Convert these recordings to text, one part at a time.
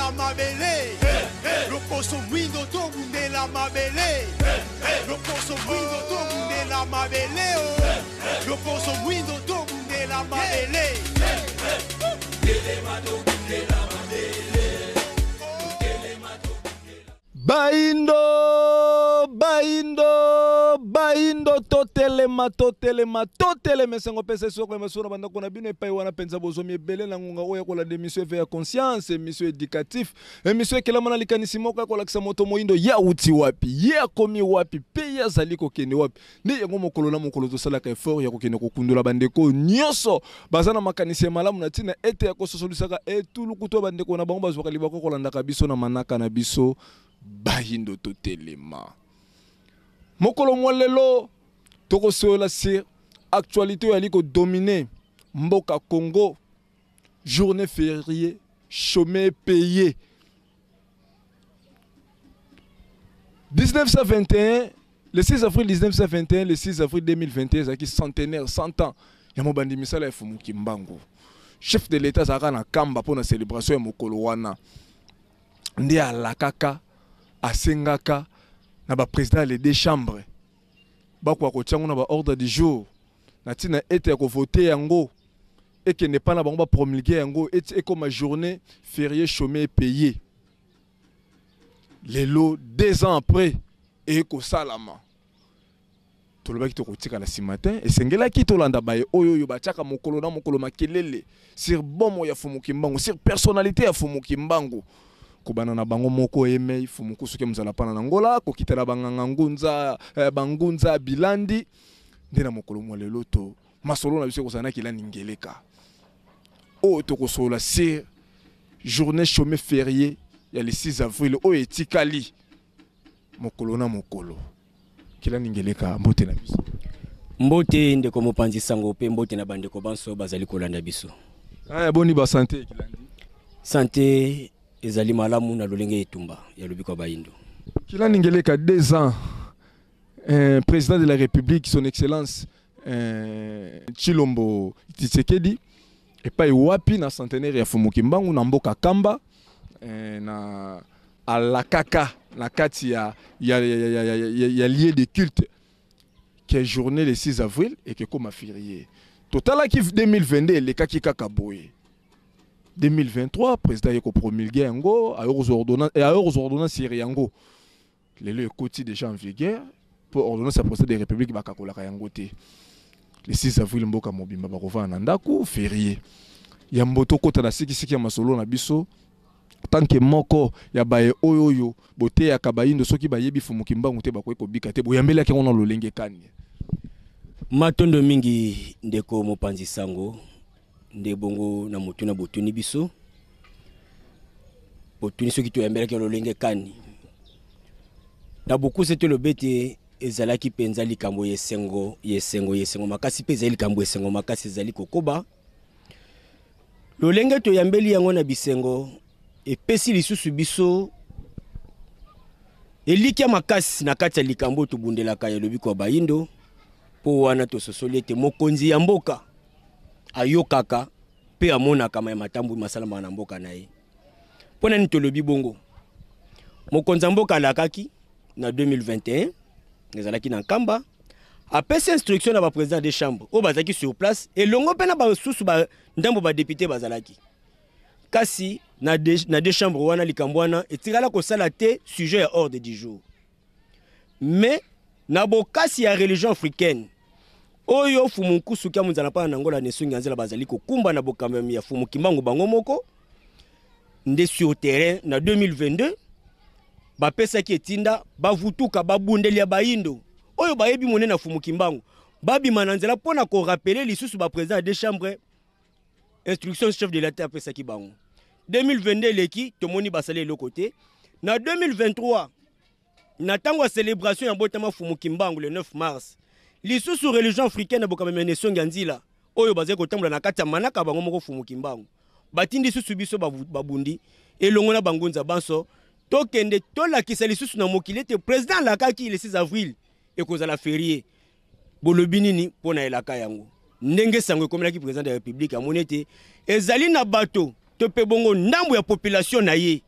la mabele. Lokoso windo to bunde la mabele. Lokoso windo to bunde la mabele. Lokoso windo to bunde la mabele. Baindo totelema sengo pesa soko masura banda kona bino epai wana penza bozomi ebele na ngunga oya kola démission veille conscience émission éducatif émission kela mana likanisi moko kola kisa moto moindo ya uti wapi ya komi wapi pe ya zali kokende wapi ne yango mokolo na mokolo to sala ka effort ya kokende kokundula bandeko nyonso bazana makanisi malamu na tina ete ya kososolisaka etulu kuto bandeko na bango bazwaka libako kolanda ka biso na manaka na biso baindo totelema mokolo mwalelo toko sola sur actualité yali ko dominer mboka Congo journée fériée chômé payé 1921 le 6 avril 1921 le 6 avril 2021 zaki centenaire 100 ans ya mobandi misala ya Fumuki Mbangu chef de l'état zaka na kamba pour na célébration ya mokolo wana ndi alakaka asengaka na ba président les deux chambres bakwa ko tiango na ba ordre du jour na tina ete ko voter yango et que n'est pas na bango ba promulguer yango et comme journée fériée chômé payé les lots 2 ans après et ko salama to le baki to ko tika na ce matin et sengela ki to landa baye oyo ba tiaka mokolo na mokolo makelele sur bomo ya Fumuki Mbangu sur personnalité ya Fumuki Mbangu kubana na bango moko eme Fumuku suke mzala pana na ngola ko kitela banganga ngunza bangunza bilandi ndena mokolo mo lelo to masolo na biso ko sana kila ningeleka o to ko sola c'est journée chômé férié ya le 6 avril o etikali mokolo na mokolo kila ningeleka mbote na biso mbote ndeko mopanzi sango pe mbote na bandeko banso bazali kolanda biso boni ba santé kilandi santé ezali malamu na lolenge etumba ya lobiko baindo kila ningeleka 2 ans président de la République son excellence Chilombo Tshisekedi et pas wapi na centenaire ya Fumuki Mbangu na mboka kamba na alakaka na kati ya lieu de culte qui est journée le 6 avril et que comme férié total qui 2022 le kaki kakaboye 2023 président yeko promulgué yango a aux ordonnances yango le côté déjà en vigueur pour ordonnance à procès de république bakakola yango te le 6 avril mboka mobimba bakova na ndaku férié ya mboto kota na siki ya masolo na biso tant que moko ya baye oyoyo bote ya kabaindo soki bayebi Fumuki Mbangu te bakoy ko bika te boyambela ke ngona lolenge kani matondo mingi ndeko mopanzi sango nde bongo na mutuna botuni biso botuni soki to yambela ke lolenge kani na beaucoup c'était le bete ezalaki penza likambo yesengo makasi pe ezali likambo yesengo makasi ezali kokoba lolenge to yambeli yango na bisengo epesi lisusu biso elikia makasi na kati ya likambo to bundelaka ya lobiko baindo po wana to sosoliete mokonzi ya mboka ayokaka pe amonaka matambu masalama na mboka na ye pona ni to lobi bongo mokonzi ya mboka alakaki na 2021 ezalaki na nkamba apesi instruction na ba président des chambres o bazaki sur place et longo pena ba susu ba ndambo ba député bazalaki kasi na des chambres wana likambo wana etikala ko sala te sujet ya ordre du jour mais na bokasi ya religion africaine oyo Fumuku suka munzala pa na ngola nesungi anzela bazali ko kumba na bokambi ya Fumuki Mbangu bango moko nde sur terrain na 2022 ba pesa ki etinda ba vutuka ba bundeli ya baindo oyo bayebi monena Fumuki Mbangu babi mananzela pona ko rappeler lisusu ba président des chambres instruction chef de l'État pesa ki bango 2022 leki tomoni basale le côté na 2023 na tango célébration ya botama Fumuki Mbangu le 9 mars lisusu religion africaine bokameme nesongi nzila oyo bazé ko tambola na kati ya manaka bango moko Fumuki Mbangu batindi susu biso babundi elongo na bangonza banso tokende tolakisa lisusu na mokili te président lakaki le 6 avril ekozala férié bolobi nini pona elaka yango ndenge sango ekomela président de la république amonete ezali na bato to pe bongo ndambo ya population na ye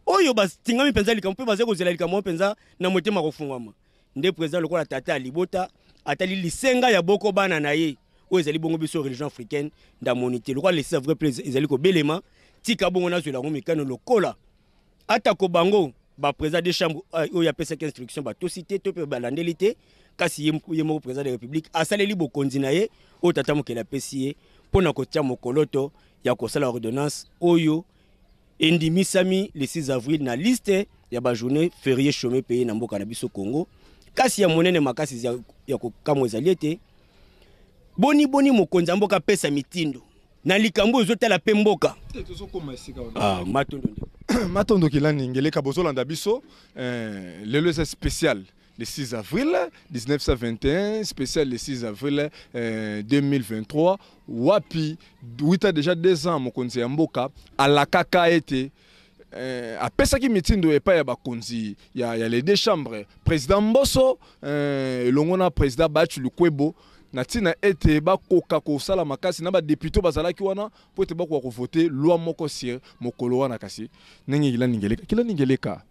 oyo batingami penza likambo pe baze kozela likambo penza na motema kofungwama nde président lokola tata libota atali lisenga ya boko bana na ye oyo ezali bongo biso religion africaine nda monité lokola les vrai président ezali ko belema tika bongo na zela ngomikano lokola atako bango ba président de chambre oyo apesa instruction ba to cité to pe balandelité kasi yemo président de république asaleli bokonzi na ye oyo tata mokela pesiye pona kotia mokoloto ya kosala ordonnance oyo endimisami le 6 avril na liste ya ba journée férié chômé payé na mboka na biso Congo kasi ya monene makasi ya kokamwa ezali boni mokonzi ya mboka pesa mitindo na likambo ezotala pe mboka matondo kilani ngeleka bozolanda biso lelo eza spécial le 6 avril 1921, spécial le 6 avril 2023. Wapi, wita déjà 2 ans, mokonzi ya mboka, à la kaka été. A pesa ki mitindo e pa ya bakonzi ya les deux chambres. Président Mbosso, longona président Bachu Lukwebo, natina ete ba koka ko sala makasi na ba député bazalaki wana po te ba ko voter loi moko sir mokolo wana kasi. Nengi kila ningeleka.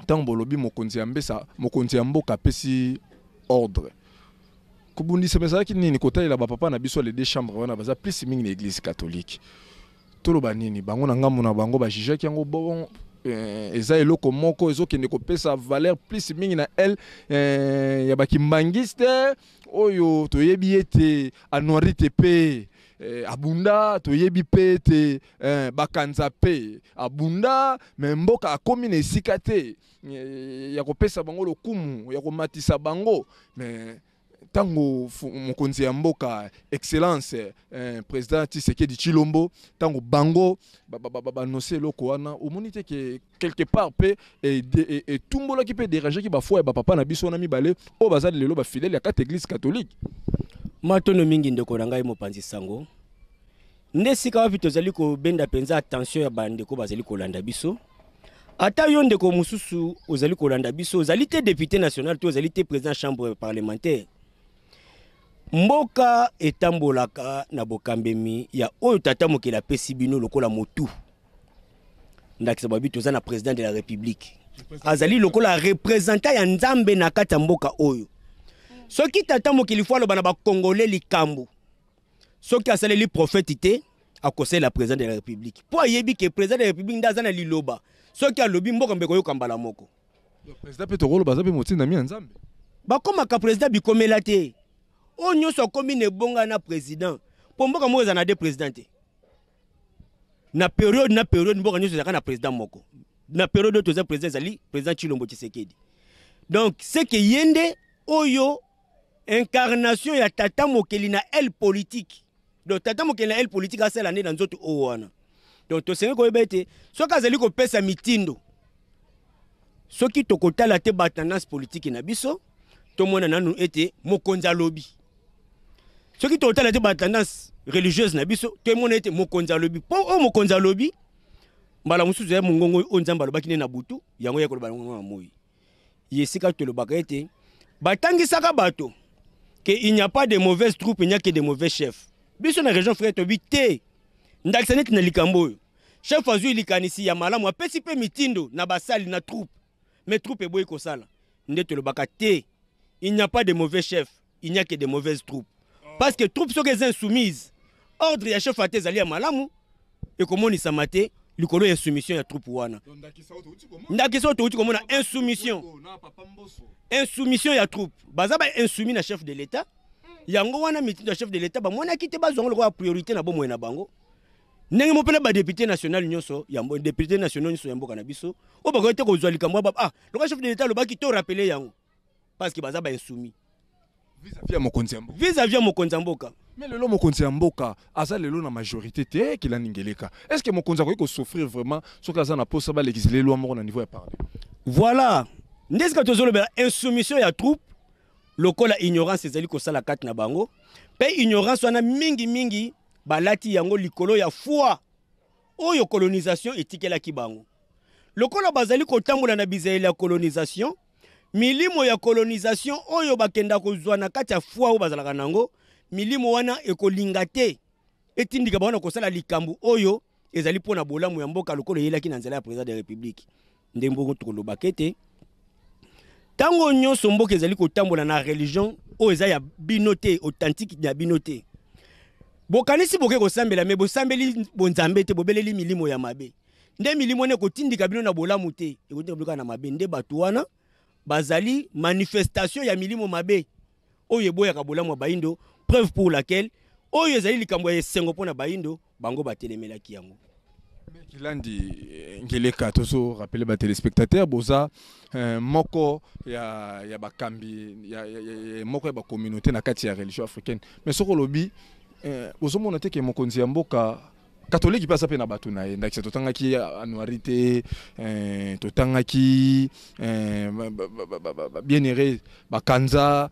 Tango lobi mokonzi ya mbesa mokonzi ya mboka pesi ordre kubundisa mesaki nini kotalela ba papa na biso les deux chambres wana baza plus mingi na église catholique toloba nini bango na ngambo na bango ba jijaki yango bon eza eloko moko ezokende kopesa valeur plus mingi na elle ya bakimbangiste oyo toyebi ete anuarite pe abunda toyebi pe te bakanza pe abunda me mboka akomi na esika te ya kopesa bango lokumu ya komatisa bango me tango mokonzi ya mboka excellence président Tshisekedi Tshilombo tango bango banose loko wana omoni te ke quelque part pe et tumbola ki pe déranger ki ba foi ba papa na biso na mibale o bazali lelo ba fidèle ya kat église catholique matono mingi ndeko na ngai mopanzi sango nde sika wapi tozali ko benda penza attention ya bandeko bazali kolanda biso ata yo ndeko mususu ozali kolanda biso ozali te député national to ozali te président chambre parlementaire mboka etambolaka na bokambemi ya oyo tata mokela pesi bino lokola motu ndakisa babi toza na président de la république azali lokola représentant ya nzambe na kata mboka oyo soki tata mokili fwa loba na ba congolais likambo soki asaleli prophète te akosela président de la république po ayebi ke président de la république ndaza na liloba soki alobi mboka mbeko yoka mbala moko président pe tokolo baza pe motinda mi nzambe bakomaka président bikomela te o nyonso komi ne bonga na président po mboka moko eza na de président te na période mboka nyonso ezaka na président moko na période toza président ezali président Tshilombo Tshisekedi donc c'est que yende oyo incarnation ya tata mokeli na elle politique donc tata mokeli na elle politique asala ne na nzoto o wana donc to sengi ko ebete soki azali ko pesa mitindo soki tokotala te ba tendance politique na biso to mona nanu ete mokonzi alobi soki tokotala te ba tendance religieuse na biso to mona ete mokonzi alobi po o mokonzi alobi mbala mususu ya mungongo o nzamba lobaki ne na butu yango ya koloba ngo moyi yesika to lobaka ete batangisaka bato que il n'y a pas de mauvaises troupes, il n'y a que de mauvais chefs. Biso na région frère to bité. Ndakisa net na likambo. Chef azu likanisi ya malamu apesi pe mitindo na basali na troupe. Mais troupe e boy ko sala. Ndeto le bakate. Il n'y a pas de mauvais chefs, il n'y a que de mauvaises troupes. Parce que troupes sont insoumises. Ordre ya chef atezali ya malamu et komoni samate likolo ya soumission ya troupe wana. Ndakisa oto uti komona insoumission. Insoumission ya troupe. Bazaba insoumis na chef de l'état. Yango wana mitindo ya chef de l'état ba mona kite bazongo lokwa priorité na bomwe na bango. Ndenge mopele ba député national nyonso ya député national nyonso ya mboka na biso. O ba ko te ko zwali kamwa ba lokwa chef de l'état lo ba ki to rappeler yango. Parce que bazaba insoumis. Vis-à-vis mokonzi mboka. Vis-à-vis mokonzi mboka. Mais le mokonzi mboka aza lelo na majorité te ki la ningeleka. Est-ce que mokonzi ko souffrir vraiment sur kaza na posa ba l'exiler loi moko na niveau ya parler. Voilà. Ndesika tozolobela insoumission ya troupe lokola ignorance ezali ko sala kat na bango pe ignorance wana mingi balati yango likolo ya foi oyo colonisation etikela ki bango lokola bazali ko tambola na bizaeli ya colonisation milimo ya colonisation oyo bakenda kozwa na kati ya foi oyo bazalaka nango milimo wana ekolinga te etindika bana ko sala likambu oyo ezali pona bolamu ya mboka lokolo yelaki na nzela ya président de la République ndembo tokoloba kete tango nyonso mboka ezali kotambola na religion o eza ya binote authentique ya binote bokanisi boke kosambela me bosambeli bonzambe te bobeleli milimo ya mabe nde milimo ne kotindika bino na bolamu te ekotindika bino na mabe nde bato wana bazali manifestation ya milimo mabe oyo eboyaka bolamu ya baindo preuve pour laquelle oyo ezali likambo ya esengo mpona baindo bango batelemelaki yango. Kilandi ngeleka tozo rappeler ba téléspectateurs boza moko ya bakambi ya moko ya ba communauté na kati ya religion africaine mais soko lobi bozo mona te ke mokonzi ya mboka catholique pasa pe na bato na ye ndakisa totangaki annualité totangaki bien-aimé bakanza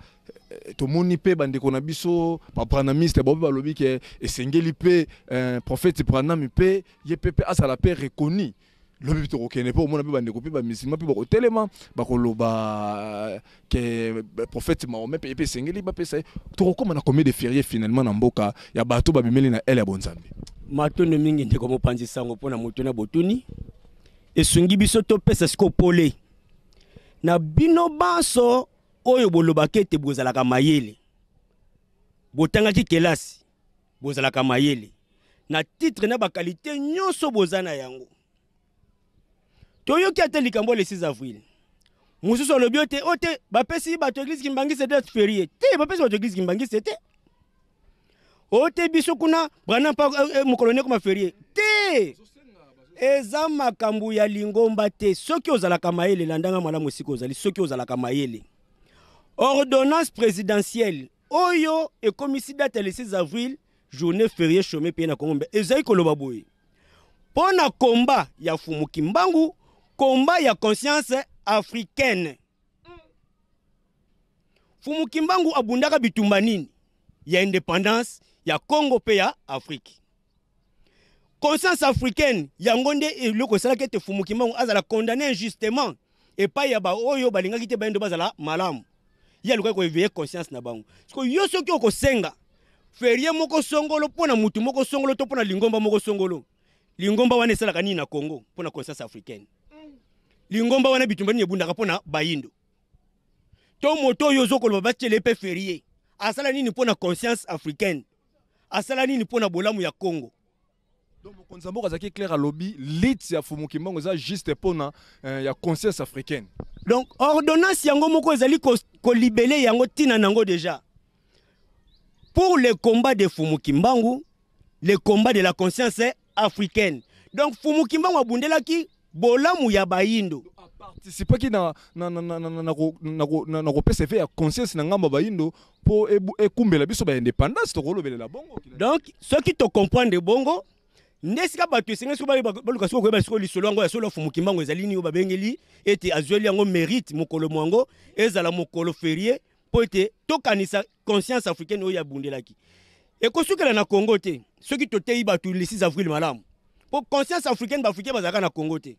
tomoni pe bandeko na biso bapranamiste bobe balobi ke esengeli pe prophète Branham pe ye pepe asala pe reconnu lobi to kokene pe omona pe bandeko pe ba musulman pe bakotelema bakoloba ke prophète Mahomet pe esengeli ba pesa to kokoma na combien de fériés finalement na mboka ya bato babimeli na ele ya bonzambe matondo mingi ndeko mopanzi sango pona moto na botuni esungi biso to pesa siko pole na bino baso oyo boloba kete bozalaka mayele botangaki kelasi bozalaka mayele na titre na ba qualité nyonso bozana yango toyoki ate likambo le 6 avril mususu lobi ote bapesi bato église kimbangisi date férié te bapesi bato église kimbangisi te ote biso kuna Branham pa mokolone comme férié te eza makambu ya lingomba te soki ozalaka mayele landanga malamu siko ozali soki ozalaka mayele ordonnance présidentielle oyo ekomisi date le 6 avril journée fériée chômé pays na Congo ezali koloba boye pona combat ya Fumu Kimbangu combat ya conscience africaine Fumu Kimbangu abundaka bitumba nini ya indépendance ya Congo pe ya Afrique conscience africaine yango nde eloko salaka ete Fumu Kimbangu azala condamné injustement et pas ya ba oyo balingaki te bayendo bazala malamu ya luka ko éveiller conscience na bango parce que yo soki okosenga férié moko songolo pona mutu moko songolo to pona lingomba moko songolo lingomba wana esalaka nini na Congo pona conscience africaine lingomba wana bitumba nini ebundaka pona bayindo to moto yo zokolo batele pe férié asala nini pona conscience africaine asala nini pona bolamu ya Congo. Donc mokonzi mboka zaki clair à lobby lit ya Fumu Kimbangu za juste pona ya conscience africaine. Donc ordonnance yango moko ezali ko libellé yango tina nango déjà pour le combat de Fumu Kimbangu, le combat de la conscience africaine. Donc Fumu Kimbangu abundelaki bolamu ya bayindo participer ki na PCV ya conscience na ngamba bayindo po ekumbela biso ba indépendance to kolobelela bongo. Donc ceux qui te comprennent bongo nesika bato esenga siko baluka siko koyeba siko lisolo yango ya solo Fumu Kimbangu ezali ni babengeli ete azweli yango mérite mokolo mwango ezala mokolo férié po ete tokanisa conscience africaine oyo abundelaki ekosukela na Congo te soki toteyi bato le 6 avril malamu po conscience africaine bafrikain bazalaka na Congo te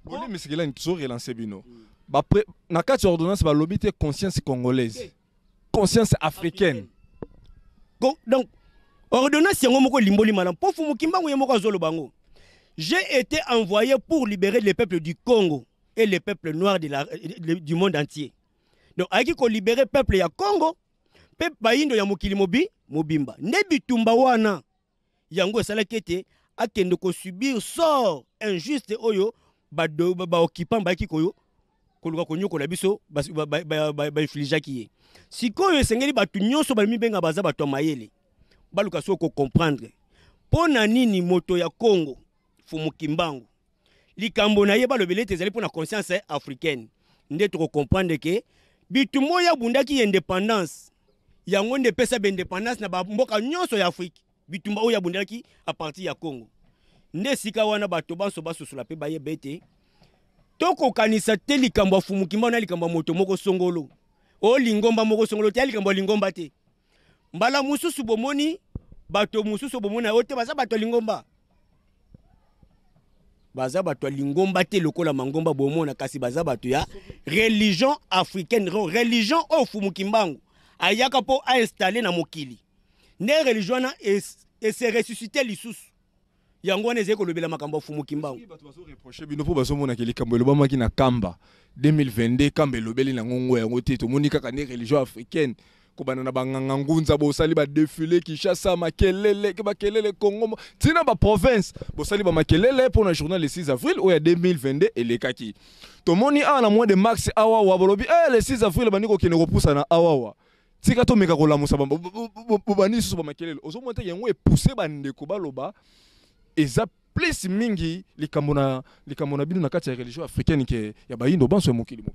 boli misikela ntizo relancer bino bapre na kati ordonnance balobi te conscience congolaise conscience africaine donc ordonnance yango moko limboli malamu po Fumu Kimbangu ye moko azolo bango j'ai été envoyé pour libérer les peuples du Congo et les peuples noirs du monde entier. Donc aiki ko libérer peuple ya Congo pe bayindo ya mokili mobimba ne bitumba wana yango esalaki ete akende ko subir sort injuste oyo ba occupant ba ki koyo koluka konyokola biso ba infligaki ye sikoyo esengeli batu nyonso balimi benga baza bato mayele baluka soko comprendre pona nini moto ya Congo Fumu Kimbangu likambo na ye balobele te ezali pona conscience africaine nde to comprendre ke bitumo ya bundaki indépendance yango nde pesa ba indépendance na ba mboka nyonso ya Afrique bitumba oya bundaki a partir ya Congo nde sika wana bato banso basusula pe baye bete toko kanisa te likambo Fumu Kimbangu na likambo moto moko songolo o lingomba moko songolo te likambo lingomba te mbala mususu bomoni bato mususu bomona ote baza bato lingomba baza bato lingomba te lokola mangomba bomona kasi baza bato ya religion africaine religion o Fumu Kimbangu ayaka po a installer na mokili ne religion na et se ressusciter lisusu yango wana ezali kolobela makambo fumu kimbangu bato bazo reprocher bino po bazomona ke likambo elobamaki na Kamba 2022 Kamba elobeli na ngongo yango te tomoni kaka ne religion africaine kobana na banganga ngunza bosali ba défilé Kinshasa makelele ke bakelele Congo tina ba province bosali ba makelele pour na journal le 6 avril oya 2022 elekaki tomoni na mois de mars awa wa bolobi le 6 avril baniko kene kopusa na awa tika to meka kolamusa bobani susu ba makelele ozomonta yango epouser bandeko baloba eza plus mingi likambo na bino na kati ya religion africaine ke ya bayindo banso mokili mo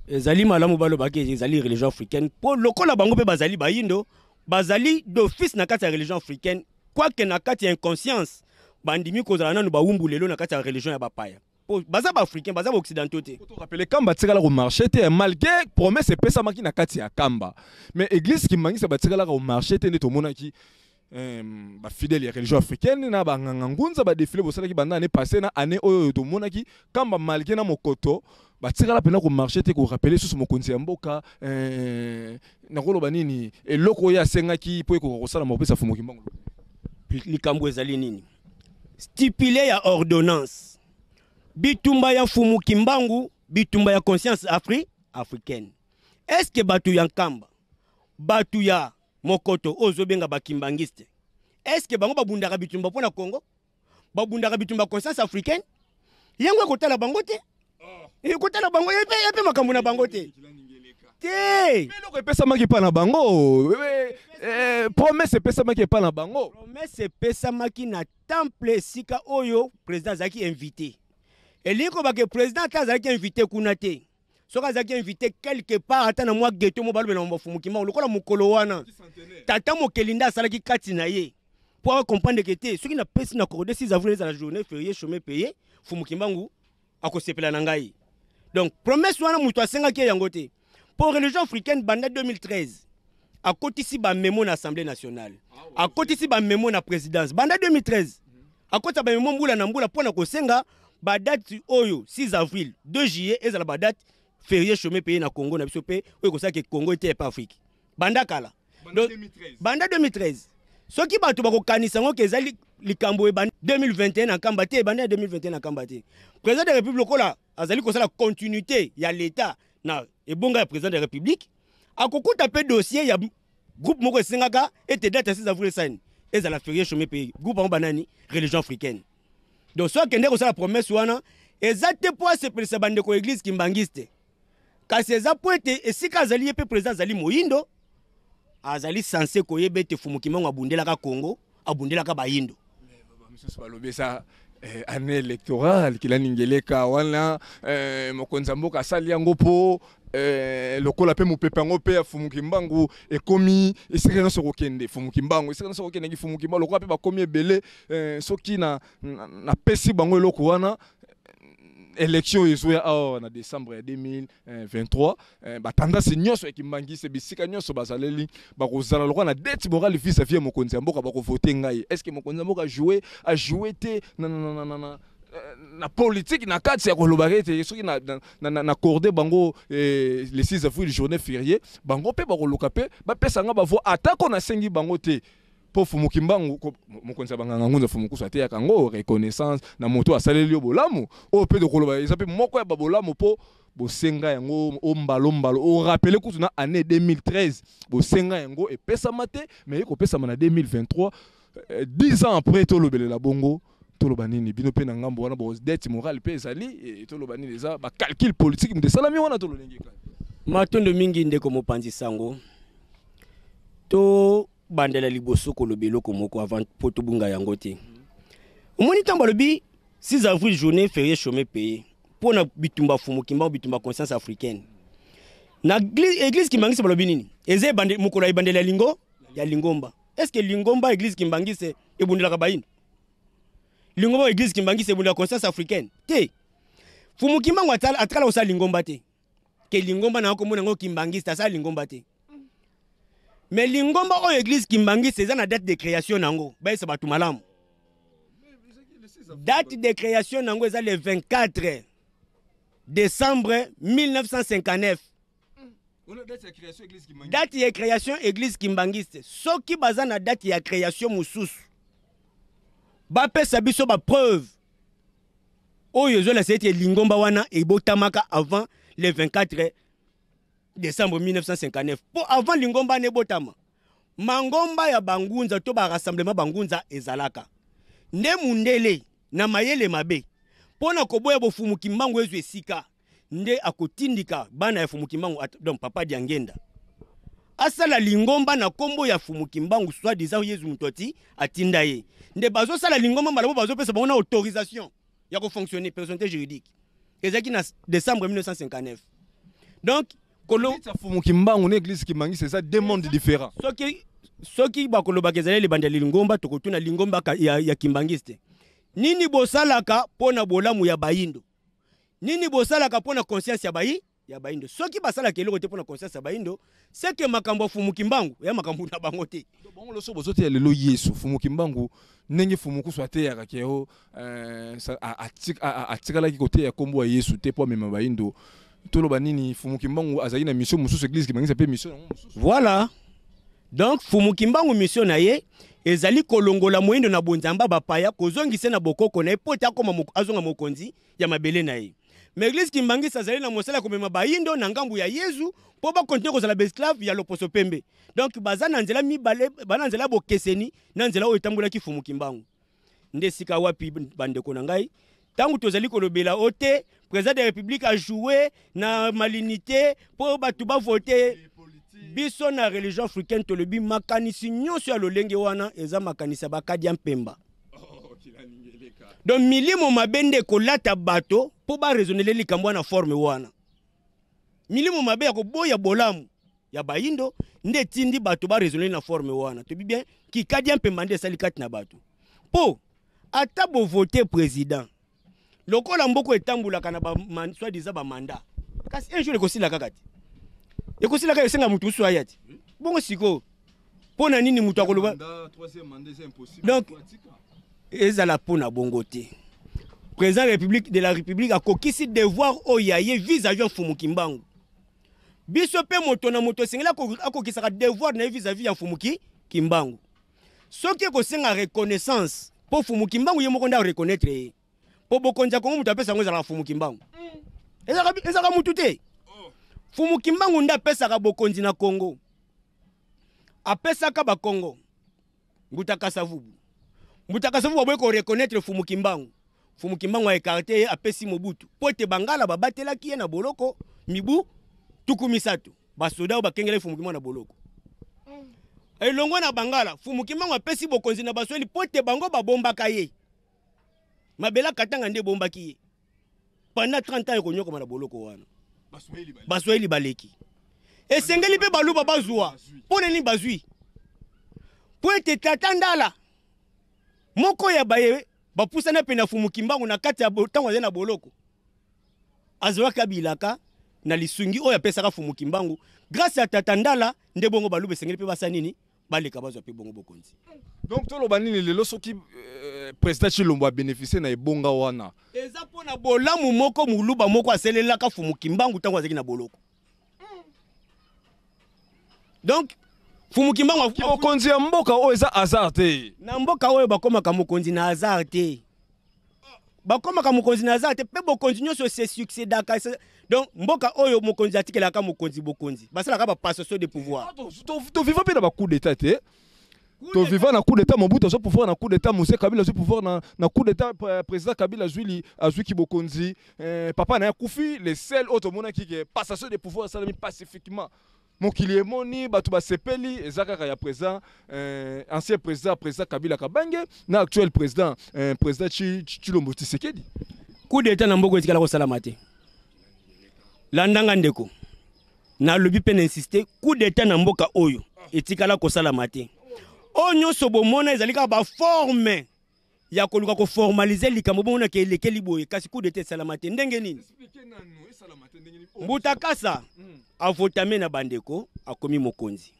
ezali malamu baloba ke ezali religion africaine po lokola bango pe bazali bayindo bazali d'office na kati ya religion africaine quoique na kati ya inconscience bandimi kozala nanu bawumbu lelo na kati ya religion ya bapaya po baza ba africain baza ba occidentaux te to rappeler Kamba tikala ko marché te malgré promesse pesa maki na kati ya Kamba mais église ki mangisa batikala ko marché te neto monaki ba fidèle ya religion africaine na ba ngangunza ba défilé bosala ki banda année passée na année oyo to monaki Kamba malgré na mokoto batikala pena ko marché te ko rappeler sous mokonzi ya mboka na koloba nini eloko ya sengaki po ko kosala mopesa fumu kimbangu likambo ezali nini stipulé ya ordonnance bitumba ya fumu kimbangu bitumba ya conscience africaine est-ce que batu ya Kamba batu ya mokoto ozobenga bakimbangiste est-ce que bango babundaka bitumba pona Congo babundaka bitumba conscience africaine yango ekotala bango te ekotala bango epe makambo na bango te te meloko epesamaki pa na bango promesse epesamaki pa na bango promesse epesamaki na temple sika oyo président azalaki invité eliko bake président ata azalaki invité kuna te soka azalaki invité quelque part ata na mwa ghetto mo balobela mafumu kimbangu lokola mokolo wana tata mokelinda asalaki kati na ye pour comprendre que te soki na pesi na corde 6 avril za la journée férié chômé payé fumu kimbangu akosepela na ngai donc promesse wana muto asengaki yango te pour religion africaine banda 2013 akotisi ba memo na assemblée nationale akotisi ba memo na présidence banda 2013 akotisa ba memo mbula na mbula pona kosenga ba date oyo 6 avril 2 juillet ezala ba date férié chômé payé na Congo na biso pe oyo kosala ke Congo était pas Afrique banda kala banda 2013 soki bato bakokanisa ngo kezali likambo ebanda 2021 na Kamba te banda 2021 na Kamba te président de la République lokola azali kosala continuité ya l'état na ebonga ya président de la République akokuta pe dossier ya groupe moko esengaka ete date 6 avril sani ezala férié chômé payé groupe bango banani religion africaine donc soit kende kosala promesse wana ezate po asepelisa bandeko église kimbangiste kasi eza po ete esika azali ye pe président azali moyindo azali censé koyeba ete fumu kimbangu abundelaka Congo abundelaka bayindo misusu balobi eza année électorale kila ningeleka wana mokonzi mboka asali yango po lokola pe mopepe yango pe ya fumu kimbangu ekomi esika nyonso kokende fumu kimbangu esika nyonso kokende ki fumu kimbangu lokola pe bakomi ebele soki na pesi bango eloko wana élection ezoya awa na décembre ya 2023 batandasi nyonso ekimbangise bisika nyonso bazaleli bakozala lokola na dette morale vis-à-vis ya mokonzi ya mboka bakovote ngai est-ce que mokonzi ya mboka a joué te na politique na kati ya koloba ete soki na corde bango le 6 avril journée fériée bango pe bakoluka pe bapesa nga bavo atako na sengi bango te po fumu kimbangu mokonzi banganga ngunza fumu kusa te yakango reconnaissance na moto asaleli yo bolamu o pe de koloba ezape moko ya babolamu po bosenga yango ombalo o rappeler kutu na année 2013 bosenga yango epesama te mais ekopesama na 2023 10 ans après tolobelela bongo toloba nini bino pe na ngambo wana bo dette morale pe ezali toloba nini eza ba calcul politique mdesalami wana tololengeka matondo mingi ndeko mopanzi sango to bandela liboso kolobelo komoko avant poto bunga yango te omoni tamba lobi 6 avril journée férié chômé payé pona bitumba fumu kimbangu bitumba conscience africaine na église kimbangise balobi nini eze bande mukolo bandela lingo ya lingomba est-ce que lingomba église kimbangise ebundela bayindo lingomba église kimbangise ebundela conscience africaine te fumu kimbangu atakala osala lingomba te ke lingomba na komona ngo kimbangise asala lingomba te mais lingomba o église kimbangise eza na date de création nango baisa batu malamu date de création nango eza le 24 décembre 1959 date ya création église kimbangiste soki baza na date ya création mususu bapesa biso bapreuve oyo ezola sete lingomba wana ebotamaka avant le 24 décembre 1959 po avant lingomba ne botama mangomba ya bangunza to ba rassemblement bangunza ezalaka nde mundele na mayele mabe pona koboya bofumuki mbangu ezo esika nde akotindika bana ya fumuki mbangu donc papa Diangenda asala lingomba na kombo ya fumuki mbangu soit disant Yezu mutoti atinda ye nde bazo sala lingomba malabo bazo pesa bango na autorisation ya ko fonctionner personnalité juridique ezaki na décembre 1959 donc kolo fumuki mbangu na église Kimbangi c'est ça deux mondes différents soki bakoloba kezali le bandeli lingomba tokotuna lingomba ya Kimbangiste nini bosalaka pona bolamu ya bayindo nini bosalaka pona conscience ya bayindo soki basala keloko te pona conscience ya bayindo c'est que makambo fumuki mbangu ya makambo na bango te bongo loso bozote ya lelo Yesu fumuki mbangu ndenge fumuku swate ya kakeo atikala ki côté ya kombo ya Yesu te po mema bayindo toloba nini fumuki mbangu azali na mission mususu église Kimbangi s'appelle mission mususu voilà donc fumuki mbangu mission na ye ezali kolongola moindo na bonzamba bapaya kozongise na bokoko na epota koma azonga mokonzi ya mabele na ye mais église Kimbangi sazali na mosala komema bayindo na ngambu ya Yesu po ba continuer kozala besclave ya loposo pembe donc baza na nzela mibale bana nzela bokeseni na nzela oyo tambola ki fumuki mbangu nde sika wapi bandeko na ngai tangu tozali kolobela ote président de la République a joué na malinité po batu ba voter biso na religion africaine tolobi makanisi nyonso ya lolenge wana eza makanisa bakadi mpemba donc milimo mabende kolata bato po ba raisonner likambo na forme wana milimo mabe ya koboya bolamu ya bayindo nde tindi bato ba raisonner na forme wana to bien ki kadi mpemba nde salikati na bato po ata bo voter président lokola mboko etambulaka na ba soit disant ba mandat kasi un jour ekosila kakati ekosila ka esenga mutu so ayati bongo siko pona nini mutu akoloba troisième mandat c'est impossible donc ezala pona bongo te président de la République a kokisi devoir oyaye vis-à-vis fumuki mbangu biso pe moto na moto sengela akokisaka devoir na vis-à-vis ya fumuki kimbangu soki kosenga reconnaissance po fumuki mbangu ye moko nda reconnaître po bokonza kongo mutu apesa ngo ezala fumuki mbangu ezaka mutu te fumuki mbangu nda apesaka bokonzi na Congo apesaka ba Congo Mbutakasavubu aboye ko reconnaître fumuki mbangu a écarté apesi Mobutu pote bangala babatelaki ye na boloko mibu tukumisatu basoda bakengele fumuki mbangu na boloko elongo na bangala fumuki mbangu apesi bokonzi na basweli pote bango babombaka ye mabela katanga nde bombaki ye pendant 30 ans ekonyokoma na boloko wana basweli baleki esengeli pe baluba bazwa pone ni bazwi poete tatandala moko ya baye bapusana pe na fumuki mbangu na kati ya tango na boloko azwaka bilaka na lisungi oyo apesaka fumuki mbangu grâce à tatandala nde bongo baluba esengeli pe basa nini baleka bazwa pe bongo bokonzi donc toloba nini lelo soki président Chilombo a bénéficié na ebonga wana eza pona bolamu moko muluba moko aselelaka fumuki mbangu tango azaki na boloko donc fumuki mbangu mokonzi ya mboka oyo eza hasard te na mboka oyo bakomaka mokonzi na hasard te bakomaka mokonzi na hasard te pe bokonzi nyonso se succédaka donc mboka oyo mokonzi atikelaka mokonzi bokonzi basalaka ba passation de pouvoir to vivant pe na ba coup d'état te to vivant na coup d'état Mobutu so pouvoir na coup d'état Moussa Kabila so pouvoir na coup d'état président Kabila azwi ki bokonzi papa na kufi les seuls autres mona ki passation de pouvoir salami pacifiquement mokili emoni bato basepeli ezaka ya président ancien président Kabila Kabange na actuel président Chilombo Tshisekedi coup d'état na mboko etikala ko salama te landanga ndeko na lobi pe insister coup d'état na mboka oyo etikala ko salama te onyo sobomona ezalika ba forme ya koluka ko formaliser likambo bona ke lekeli boye kasi coup d'état salama te ndenge nini Mbutakasa avotame na bandeko akomi mokonzi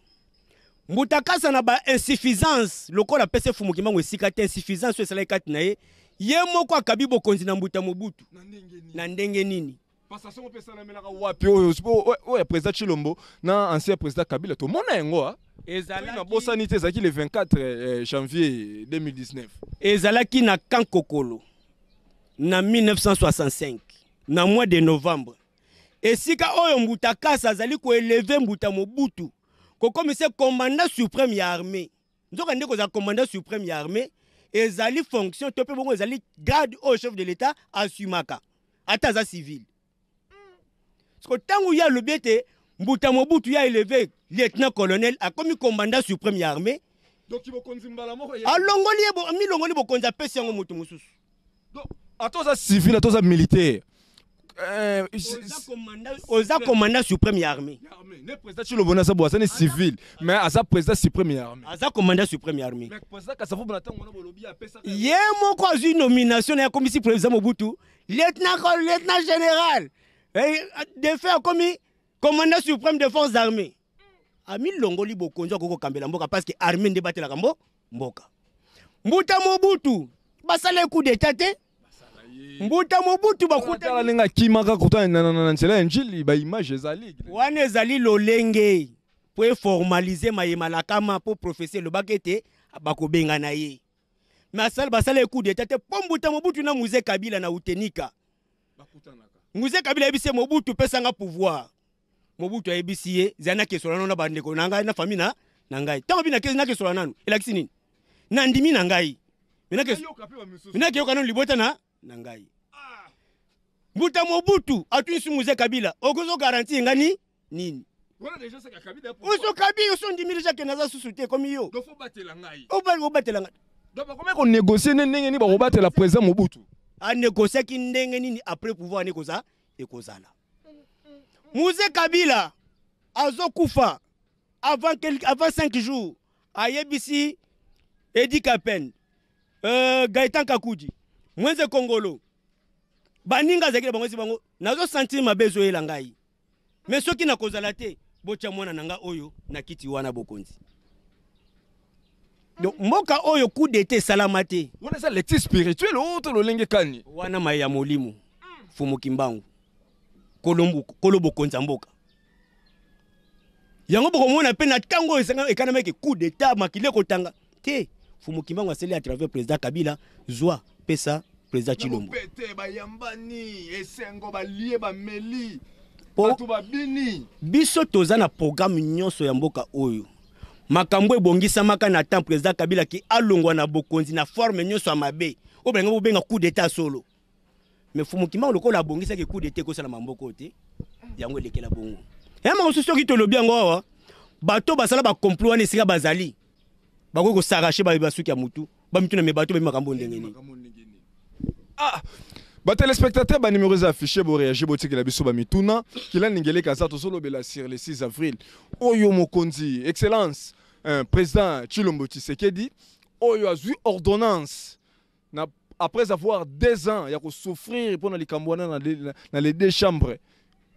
Mbutakasa na ba insuffisance lokola pese fumuki mbangu esika te insuffisance esala kati na ye moko akabi bokonzi na Mbuta Mobutu na ndenge nini passation on peut ça na melaka wapi o président Chilombo na ancien président Kabila to mona yango ezalaki na bosani te zaki le 24 janvier 2019 ezalaki na Kankokolo na 1965 na mois de novembre esika oyo Mbuta Kasa azali ko élever Mbuta Mobutu ko commissaire commandant suprême ya armée nzoka ndeko za commandant suprême ya armée ezali fonction to pe bongo ezali garde au chef de l'état assumaka ata za civil parce que tangu ya lobete Mbuta Mobutu ya élevé lieutenant colonel a commis commandant suprême ya armée donc il bokonzi mbala moko ya alongoli bo mi longoli bokonza pesi yango mutu mususu donc atoza civil atoza militaire oza commandant suprême ya armée ne président Chilombo na sabo asane civil mais asa président suprême ya armée aza commandant suprême ya armée mais président Kasavu na tango na bolobi ya pesa ye moko azui nomination na commissaire président Mobutu lieutenant général de faire comme commandant suprême des forces armées ami longoli bokonzo koko kambela mboka parce que armée nde batela kambo mboka Mbuta Mobutu basala coup d'état te Mbuta Mobutu bakuta lenga kimaka kutana na nzela njili ba image ezali wana ezali lolenge pour formaliser mayemala kama pour professeur le bakete bakobenga na ye masala basala coup d'état te po Mbuta Mobutu na Moïse Kabila na utenika bakutanaka Moïse Kabila ebise Mobutu pesanga pouvoir Mobutu ebisi ye zana kesolana na bandeko na ngai na famille na ngai tango bina kezi na kesolana nanu elakisi nini na ndimi na ngai mina keyoka nanu libota na ngai Mbuta Mobutu atuisi Moïse Kabila okozo garantie ngani nini voilà déjà ça Kabila oso Kabila oso ndimiri jake naza susute comme yo do fo batela ngai o batela ngai donc comment qu'on négocier ndenge ni ba batela président Mobutu a négocier ki ndenge nini après pouvoir nekoza ekozala Moïse Kabila azokufa avant 5 jours ayebisi Edi Kapen Gaëtan Kakudi Mwenze Kongolo baninga zekile bango bango nazo sentir mabezo yela ngai mais soki na kozala te bocha mwana nanga oyo na kiti wana bokonzi donc moka oyo coup d'état salamate wana ça l'état spirituel autre lolenge kani wana maya molimo fumu kimbangu kolobo konza mboka yango boko mona pe na tango ekana meke coup d'état makile kotanga te fumu kimbangu aseli à travers président Kabila zwa pesa président Chilombo pete bayambani esengo balie bameli batu babini biso toza na programme nyonso ya mboka oyo makambo ebongisa maka na temps président Kabila ki alongwa na bokonzi na forme nyonso ya mabe obenga bobenga coup d'état solo mais fumu kimbangu lokola abongisa ke coup d'état ko sala mamboko te yango lekela bongo ema osusu ki tolobi yango awa bato basala ba complot wana esika bazali bako ko s'arracher ba basuki ya mutu ba mitu na me bato ba makambo ndenge ni ah ba téléspectateurs ba numéros affichés bo réagir botiki la biso ba mituna kila ningele kaza to solo bela sur le 6 avril oyo mokonzi excellence président Chilombo Tshisekedi oyo azui ordonnance na après avoir 2 ans ya ko souffrir pour na likambwana na les 2 chambres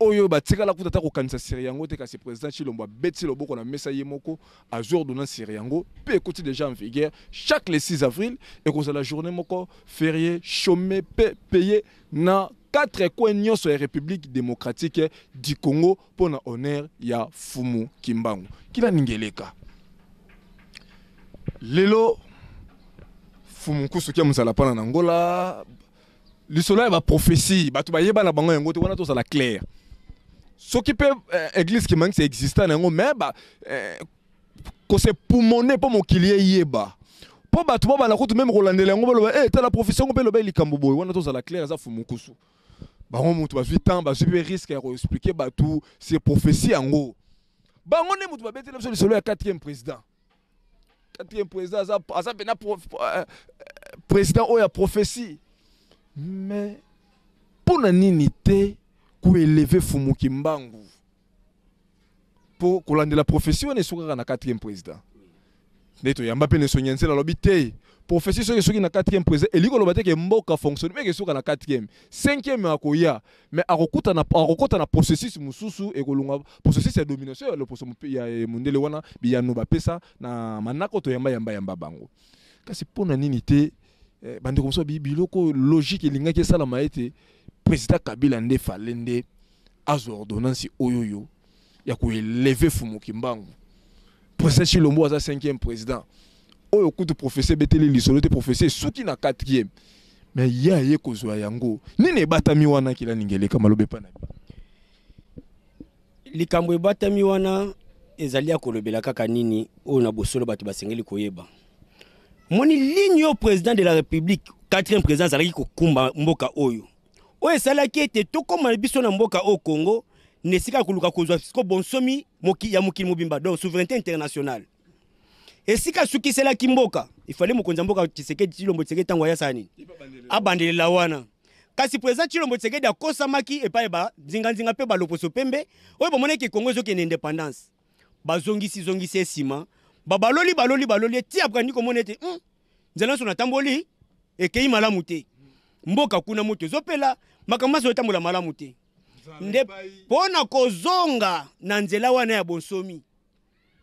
oyo batika la kutata ko kanisa siriango te kasi président Chilombo beti loboko na mesa yemoko azui ordonnance siriango pe écouter déjà en vigueur chaque le 6 avril et que la journée moko férié chômé payé na 4 coins nyonso ya République démocratique du Congo pour na honneur ya Fumu Kimbangu kila ningeleka lelo Fumu kusu kia muzala pana na Angola lisolo ya ba prophétie batu ba yeba na bango yango te wana to sala clair soki pe église qui manque c'est existant nango mais ba ko se poumoner po mokilier yeba po batu ba na kutu même rolandela yango baloba ta la profession ko pe loba likambo boy wana to sala clair za Fumu kusu bango mutu ba vitan ba subi risque ya ko expliquer batu c'est prophétie yango bango ne mutu ba betela lisolo ya 4e président ça pena président oya prophétie mais pour na nini te ko élever Fumu Kimbangu pour kolandela prophétie on est sur na 4e président neto yamba pe ne sonyensela lobi te prophétie soki na 4e président eliko lobate ke mboka fonctionne mais ke soka na 4e 5e akoya mais akokota na processus mususu e kolunga processus ya domination le poso ya mundele wana biyano bapesa na manako to yamba bango kasi pona nini te bande comme ça biloko logique elinga ke sala maete président Kabila nde falende azo ordonnance oyoyo ya ko élever Fumu Kimbangu. Président Chilombo aza 5e président. Oyo kutu professeur Beteli Lisolo te professeur souki na 4e. Mais ya ye kozwa yango. Nini batami wana kila ningeleka malobe pa na. Likambo batami wana ezali akolobela kaka nini oyo na bosolo bato basengeli koyeba. Moni ligne au président de la République 4e président azalaki kokumba mboka oyo. Oyo esalaki ete tokoma biso na mboka au Congo nesika koluka kozwa fisiko bonsomi ya mokili mobimba donc souveraineté internationale. Esika sukiselaki mboka il fallait mokonza mboka Tshisekedi Tshilombo Tshisekedi tango ya sani abandelela wana. Kasi président Tshilombo Tshisekedi akosamaki epa eba nzinga pe baloposo pembe oyo bomoneki Congo zoki na indépendance. Bazongisi esima baloli ti aprandi komona ete nzela so na tamboli ekei malamu te. Mboka kuna moto zopela makambo so tambola malamu te. Nde pona kozonga na nzela wana ya bonsomi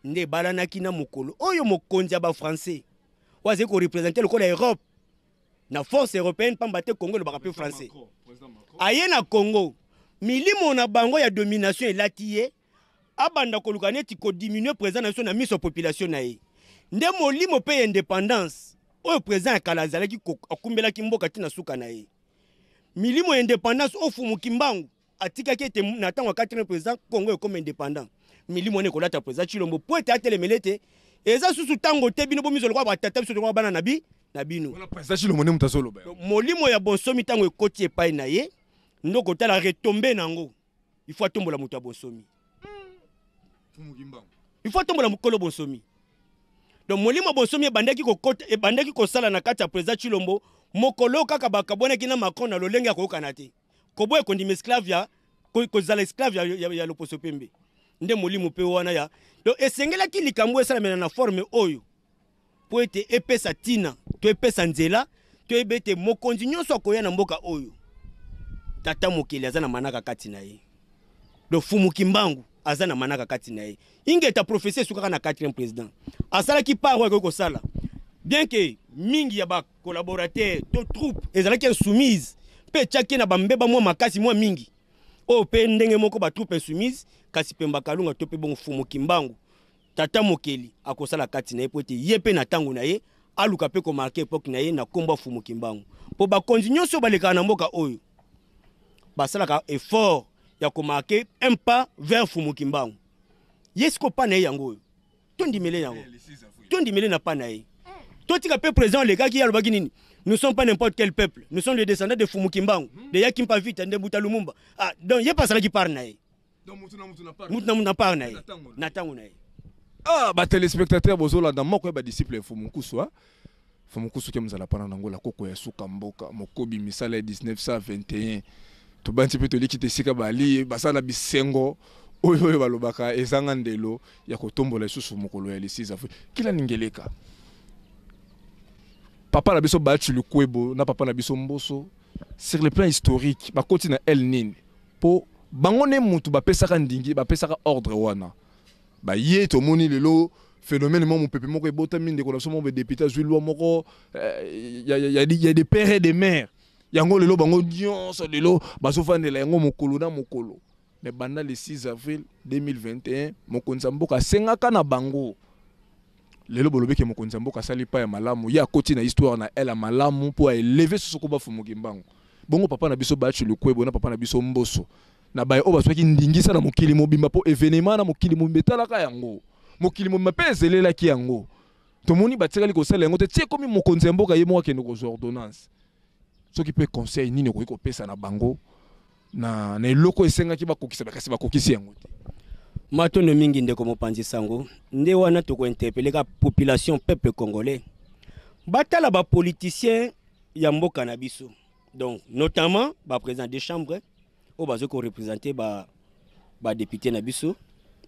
nde balanaki na mokolo oyo mokonzi ya ba français waze ko représenter le Europe na force européenne pamba te Congo le bakape français aye na Congo milimo na bango ya domination elatiye abanda koluka neti ko diminuer président na so na miso population na ye nde molimo pe indépendance oyo président ya kala azalaki akumbelaki mboka tina suka na ye milimo indépendance o Fumu Kimbangu atikaki ete na tango 4e président Congo comme indépendant milimo ne kolata président Tshilombo po ete atelemelete eza susu tango te bino bomizo lokwa batata biso lokwa bana nabi na bino wala président Tshilombo ne mutasolo ba molimo ya bonsomi tango ekoti epai na ye ndoko tala retomber nango il faut atombola mutu ya bonsomi Fumu Kimbangu il faut atombola mukolo bonsomi donc molimo bonsomi ebandaki kosala na kati ya président Tshilombo mokolo kaka bakabonaki na Macron na lolenge ya koyokana te koboye kondima esclave ya kozala esclave ya loposo pembe nde molimo pe wana ya donc esengelaki likambo esalamela na forme oyo po ete epesa tina to epesa nzela to ebete mokonzi nyonso akoya na mboka oyo tata mokeli aza na manaka kati na ye donc Fumu Kimbangu aza na manaka kati na ye ingeta prophétie sukaka na 4e président asalaki part oyo kosala bien que mingi ya ba collaborateur to troupe ezalaki insoumise pe tchaki na bambeba mwa makasi mwa mingi o pe ndenge moko ba troupe insoumise kasi pemba kalunga to pe bon Fumu Kimbangu tata mokeli akosala kati na ye po ete ye pe na tango na ye aluka pe ko marquer époque na ye na komba Fumu Kimbangu po ba konzi nyonso baleka na mboka oyo basalaka effort ya ko marquer un pas vers Fumu Kimbangu yesko pa na ye yango oyo tondimele yango tondimele na pa na ye totika pe président le gars qui alobaki nini nous sommes pas n'importe quel peuple nous sommes les descendants de Fumu Kimbangu de Yakimpa Vita de Buta Lumumba ah donc ye pasala ki par na ye donc mutu na par na ye na tango na ye ah ba téléspectateurs bozola dans moko ba disciple Fumu Kuswa Fumu Kuswa ke mzala pana nango la koko ya suka mboka mokobi misala 1921 to banti pe to likite sika bali basala bisengo oyo balobaka ezanga ndelo ya kotombola susu mokolo ya lisiza kila ningeleka papa na biso Bachu Lukwebo na papa na biso Mboso sur le plan historique ba continue El Nine po bangone mutu ba pesaka ndingi ba pesaka ordre wana ba ye to moni lelo phénomène mon peuple moko ebota mine de relation mon député Zulwa moko y a des pères et des mères yango lelo bango nyonso lelo bazofandela yango mokolo na mokolo mais banda le 6 avril 2021 mokonza mboka sengaka na bango lelo bolobeke mokonza mboka sali pa ya malamu ya koti na histoire na elle malamu pour élever soko ba Fumu Kimbangu bongo papa na biso Bachu Lukwebo na papa na biso Mboso na baye o baswaki ndingisa na mokili mobimba po événement na mokili mobetala ka yango mokili mobimba pe zelela ki yango tomoni batikali ko sala yango te tie komi mokonza mboka ye mo akende ko ordonnance soki pe conseil nini ko pesa na bango na eloko esenga ki bakokisa bakasi bakokisi yango te matono mingi ndeko mopanzi sango nde wana to ko interpeller ka population peuple congolais batala ba politiciens ya mboka na biso donc notamment ba président des chambres o bazo ko représenter ba député na biso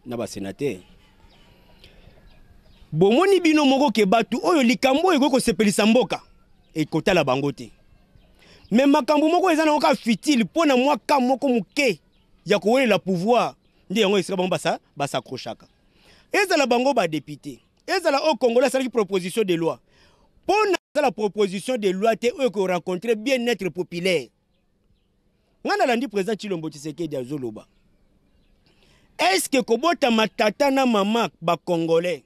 na ba sénateur bomoni bino moko ke batu oyo likambo eko ko sepelisa mboka e kotala bango te mais makambo moko ezana oka futile pona mwa ka moko muke ya ko la pouvoir ndi yango esika bango basa krochaka ezala bango ba député ezala au Congolais sala ki proposition de loi pona la proposition de loi te oyo ko rencontrer bien-être populaire ngana landi président Tshilombo Tshisekedi azoloba. Est-ce que kobota matata na mama ba congolais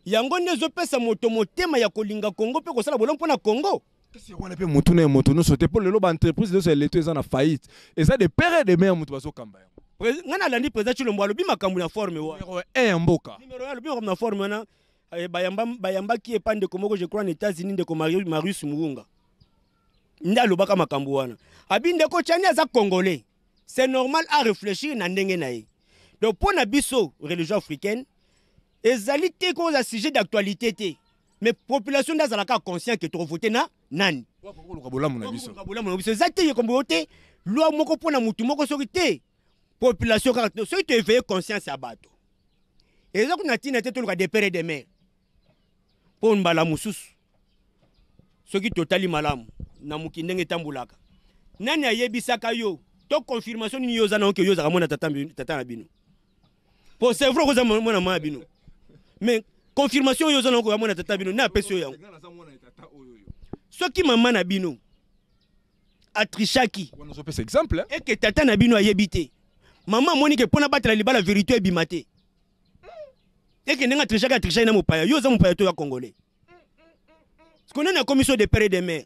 yango nezo pesa moto motema ya kolinga Congo pe kosala bolompo na Congo? Qu'est-ce qu'on appelle moutouné moutounou sauté pour le loba entreprise de l'été ils en faillite et ça des pères et des mères moutou baso kamba. Ngana landi président Tshilombo alobi makambu na forme wa. Numéro 1 mboka. Numéro 1 alobi na forme na bayamba qui est pande komoko je crois en États-Unis de Marius Murunga. Nda lobaka makambu wana. Abinde ko tchani aza congolais. C'est normal à réfléchir na ndenge na ye. Donc pour na biso religion africaine ezali te ko za sujet d'actualité te. Mais population d'azalaka conscient que trop voter na nani. Ko bolamu na biso. Ko bolamu na biso zate ye kombo te loi moko pona mutu moko soki te. Population car soki te éveiller conscience ya bato. Ezo ko na tina te to luka de père et de mère. Pour mbala mususu. Soki totali malamu na mukindenge tambulaka. Nani ayebisaka yo to confirmation ni yoza na ke yoza kamona tata na bino. Pour c'est vrai que mona ma bino. Mais confirmation yoza na ko kamona tata bino na peso yango. Soki mama na bino atrishaki. On nous opère exemple et que tata na bino ayebite. Maman moni ke pona battre la libala vérité e bimate. Et que nenga atrishaki na mopaya yoza mopaya to ya congolais. Parce qu'on est dans la commission des pères et des mères.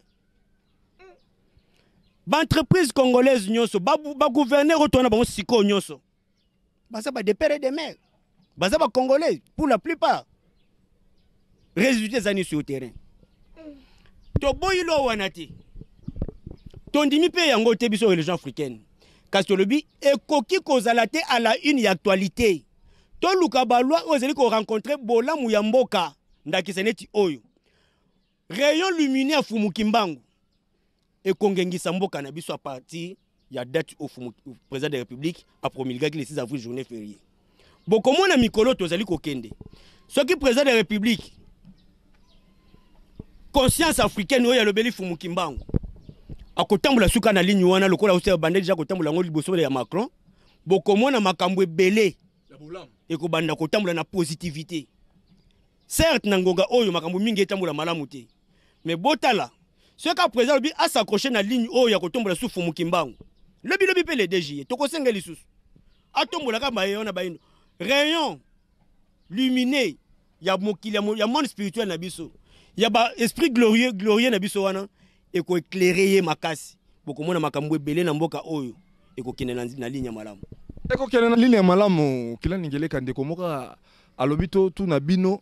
L'entreprise congolaise, le gouverneur retourne à Siko Nyonso. Ça va des pères et des mères. Ça va congolais, pour la plupart. Résultats des années sur le terrain. Toboyilo wanati. Tondimi pe yango te biso religion africaine. Kastolobi et koki kozalate à la une actualité. To luka balwa ozeli ko rencontrer bola muyamboka ndakiseneti oyo. Rayon lumineux à Fumukimbangu et Kongengisa mboka na biso à partir ya date au président de la République a promulgué le 6 avril journée fériée. Bokomo na mikolo tozali kokende. Ce qui président de la République conscience africaine oyo ya lobeli Fumukimbangu. Akotambula suka na ligne wana lokola oser bande déjà kotambula ngo liboso ya Macron. Bokomo na makambo ebele. Et ko banda kotambula na positivité. Certes nangonga oyo makambo mingi etambula malamu te. Mais botala ce qu'a président lui a s'accroché na ligne oyo ya kotombola sous Fumukimbangu. Lobi pe le DG to ko sengeli susu. Atombola ka bayo na bayino. Rayon lumineux ya mokili ya monde spirituel na biso. Ya ba esprit glorieux na biso wana et ko éclairer makasi. Boko mona makambo ebele na mboka oyo et ko kene na ligne ya malamu. Et ko kene na ligne ya malamu kila ningeleka ndeko moka alobito tu na bino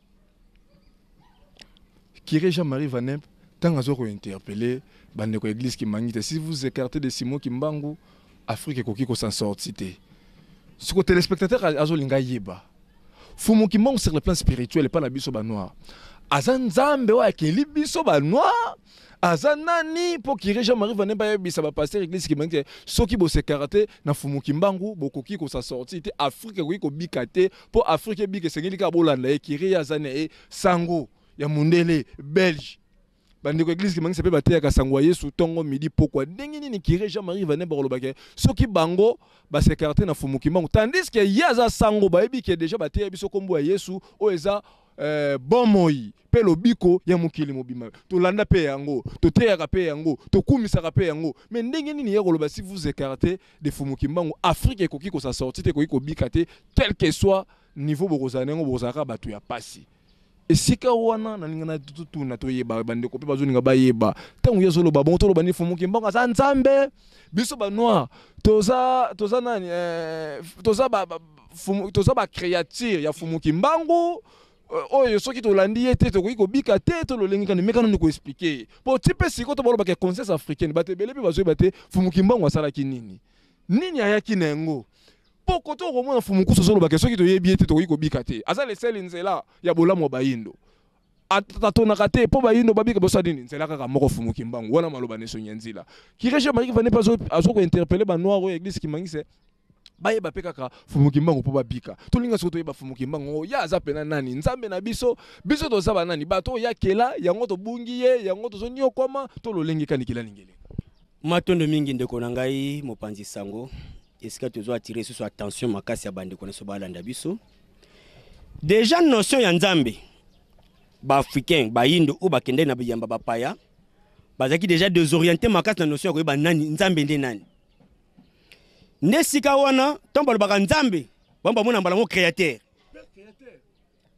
Kiré Jean-Marie Vanep, tant à zéro interpellé, bandeko église qui manite. Si vous écartez de Simon Kimbangu, Afrique et Kokiko s'en sortit. Ce que téléspectateur a zolinga yeba. Fumo Kimbangu sur le plan spirituel et pas la biso banoir. Azan Zambe wa keli biso banoir. Azanani pour Kiré Jean-Marie Vanep ba bisa ba pasteur église qui manite. Ce qui bo s'écarter na Fumo Kimbangu, bo Kokiko s'en sortit. Afrique et Kokiko bikate pour Afrique bike sengeli ka bolanda e Kiré Azane e Sango. Ya mundele belge bandeko église ki mangi sepe bateya ka sangwa Yesu tongo midi pourquoi ndenge nini Kiré Jean-Marie Vanep barolobake soki bango ba s'écarter na Fumukimbangu tandis que yaza sango bayebi ke déjà bateya biso kombo ya Yesu o eza bomoi pe lobiko ya mukili mobima to landa pe yango to teya pe yango to kumisa pe yango mais ndenge nini ya koloba si vous écartez de Fumukimbangu Afrique ekoki ko sa sortie te ko bikate quel que soit niveau bokozanengo bozaka batu ya pasi. Et si kawana na lingana tutu na toyeba bandeko pe bazoninga bayeba tangu yezolo babon to lobani Fumukimbangu za nzambe biso ba noir toza nani toza ba créature ya Fumukimbangu oyo soki to landi ete to ko bika te to lolenga ne mekano ko expliquer po tipe siko to boloba ke conscience africaine batebele pe bazoyi bate Fumukimbangu asala kinini nini ayaki nengo. Poko to romona Fumukuso solo bake soki to yebiete to ko bikate aza le sel nzela ya bolamu bayindo atatona kate po bayindo babika bosadi nzela kaka moko Fumukimbangu wana maloba neso nyanzila Kiré Jean-Marie Vanep azo ko interpeller ba noir o église ki mangise baye ba pekaka Fumukimbangu po babika to linga soto yeba Fumukimbangu ya aza pena nani nzambe na biso to zaba nani bato ya kela yango to bungiye yango to zonyo koma to lolengi kanikila ningele matondo mingi ndeko na ngai mopanzi sango. Est-ce que tu dois attirer sur attention makasi ya bande koneso balanda biso déjà notion ya nzambe ba africain ba indo ou ba kende na biyamba ba paya bazaki déjà désorienté makasi na notion ya koyeba nani nzambe nde nani nde sika wana tomba lobaka nzambe bamba mona mbala ngo créateur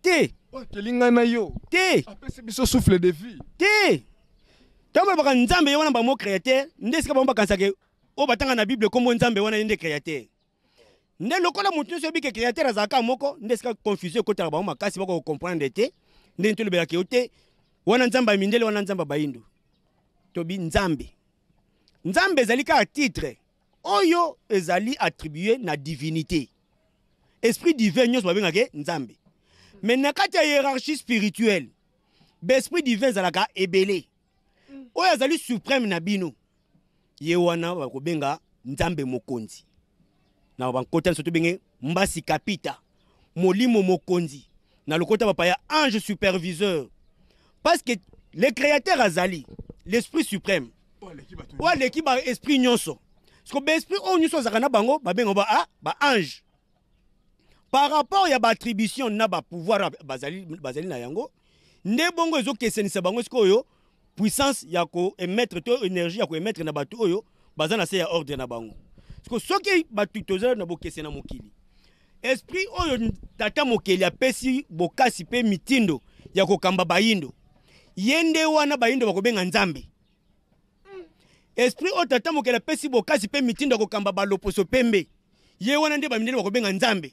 te kelinga na yo te apesi biso souffle de vie te tomba lobaka nzambe wana mbamo créateur nde sika bamba kansake o batanga na bible kombo nzambe wana nde créateur nde lokola mutu so bike créateur azaka moko nde sika confusion kotala ba makasi bako comprendre te nde ntolobela ke ote wana nzamba mindele wana nzamba bayindo tobi nzambe nzambe ezali ka titre oyo ezali attribué na divinité esprit divin nyos babengake nzambe mais na kati ya hiérarchie spirituelle l'esprit divin ezalaka ebele oyo azali suprême na bino ye wana bakobenga nzambe mokonzi na bankota soto benge mbasi kapita molimo mokonzi na lokota bapaya ange superviseur parce que le créateur azali l'esprit suprême wa leki ba esprit nyonso parce que esprit o nyonso azaka na bango babenga ba ange par rapport ya ba attribution na ba pouvoir bazali na yango nde bongo ezokesenisa bango sikoyo puissance ya ko émettre to énergie ya ko émettre na bato oyo bazana se ya ordre na bango parce que soki batu tozala na bokesena mokili esprit oyo tata mokeli apesi bokasi pe mitindo ya kokamba bayindo yende wana bayindo bakobenga nzambe esprit oyo tata mokeli apesi bokasi pe mitindo ya kokamba baloposo pembe ye wana nde bamindele bakobenga nzambe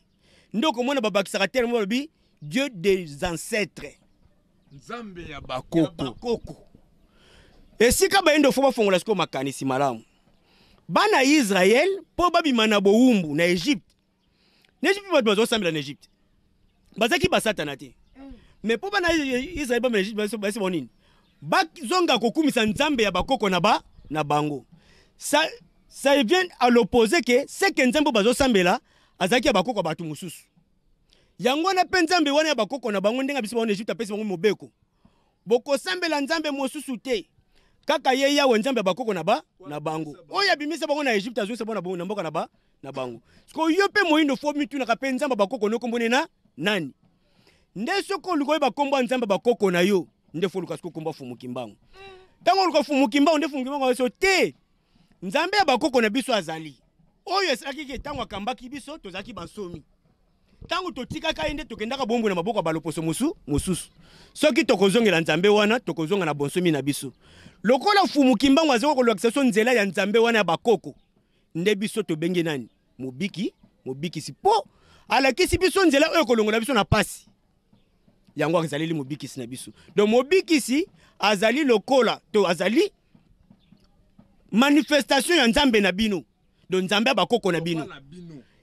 ndoko mona babakisaka terme balobi Dieu des ancêtres nzambe ya bakoko esika bayindo fo bafongola siko makanisi malamu bana Israël po babima na bowumbu na Egypte n'Égypte bato bazosambela na Egypte bazaki basatana te mais po bana Israël ba na Egypte basi bonini bazonga kokumisa nzambe ya bakoko na bango ça vient à l'opposé que c'est que nzambe bazosambela azaki ya bakoko batu mususu yango na pe nzambe wana ya bakoko na bango ndenga biso ba na Egypte apesi bango mobeko boko sambela nzambe mususu te kaka ye yawe nzambe ya bakoko na bango oya bimisa bango na Egypte azo sabona bango na mboka na bango sko yo pe moyindo fo mitu na kape nzamba bakoko no kombone na nani nde soko luko ba kombo nzamba bakoko na yo nde fo luka siko kombo fumu kimbango tango luka fumu kimbango nde fumu kimbango so te nzambe ya bakoko na biso azali oyo esaki ke tango akambaki biso tozaki bansomi tango totika ka ende tokendaka bombo na maboko baloposo mususu soki tokozongela nzambe wana tokozonga na bonsomi na biso lokola fumu kimbango azoko kolakisa so nzela ya nzambe wana ya bakoko nde biso tobenge nani mobiki si po alakisi biso nzela oyo kolongola biso na pasi yango azali mobikisi na biso donc mobikisi azali lokola to azali manifestation ya nzambe na bino donc nzambe ya bakoko na bino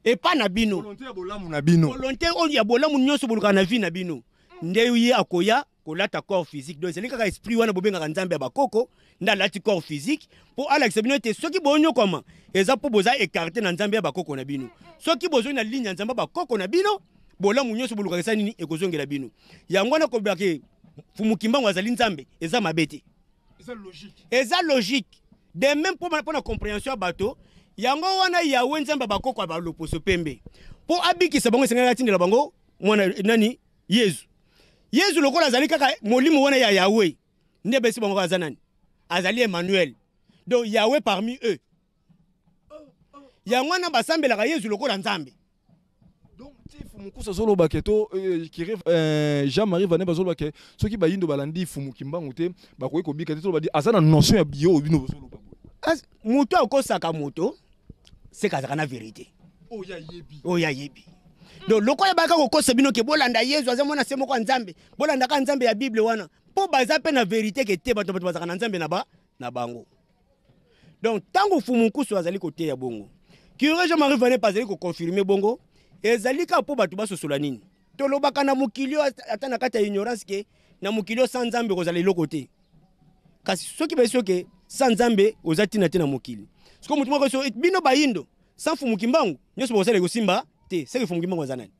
et pas na bino volonté oyo ya bolamu nyonso boluka na vie na bino nde ye akoya kolata corps physique donc c'est kaka esprit wana bobengaka nzambe ya bakoko nda lati corps physique pour alakisa bino te soki bonyo koma eza po boza écarté na nzambe ya bakoko na bino soki bozo na ligne ya nzambe bakoko na bino bolamu nyonso boluka sa nini ekozongela bino yango na kobake fumu kimbango azali nzambe eza mabete eza logique de même pour na compréhension ya bato yango wana yawe nzambe bakoko ba loposo pembe po abikisa bango senga tindela bango mwana nani Yesu lokola azali kaka molimo wana ya Yahweh nde besi bango aza nani azali Emmanuel donc Yahweh parmi eux yango na basambelaka Yesu lokola nzambe donc fumu kusa solo baketo Jean-Marie Vané bazolo bake soki bayindo balandi fumu kimbangu te bakoyi kobika te to badi azana notion ya bio bino bazolo bako muto akosaka moto c'est kazaka na vérité oya yebi donc lokola baka kokosa bino ke bolanda Yesu azamona semo kwa nzambe bolanda ka nzambe ya Bible wana po baza pe na vérité ke te bato bazaka na nzambe na bango donc tango fumu kuso azali kote ya bongo Curé Jean-Marie Vané pas azali ko confirmer bongo ezali ka po bato basosola nini tolobaka na mukilio ata na kata ignorance ke na mukilio sans nzambe kozala loko te kasi soki baso ke sans nzambe ozati na te na mukili siko mutu moko so bino bayindo sans fumu kimbangu nyoso bosala ko simba te c'est que fumu kimbangu zanani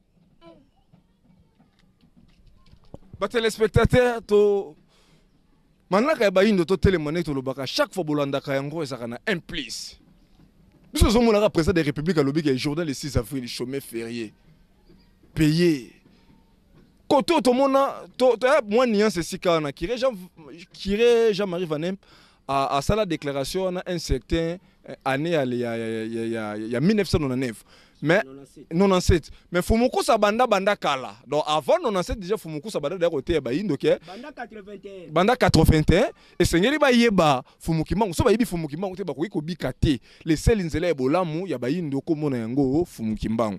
ba téléspectateur to manaka ya bayindo to télémoné to lobaka chaque fois bolanda ka yango ezaka na un plus biso zo monaka président des républiques à lobby que journal le 6 avril chômé férié payé koto to mona to moi nuance sika na Curé Jean-Marie Vané à sa déclaration on a un certain année ya 1999 mais 97 mais Fumukusa banda kala donc avant 97 déjà Fumukusa banda côté Bayindo ke banda 81 et sengeli ba yeba Fumukimbangu so ba yebi Fumukimbangu te ba ko bikate les sel nzela ebolamu ya Bayindo ko mona yango Fumukimbangu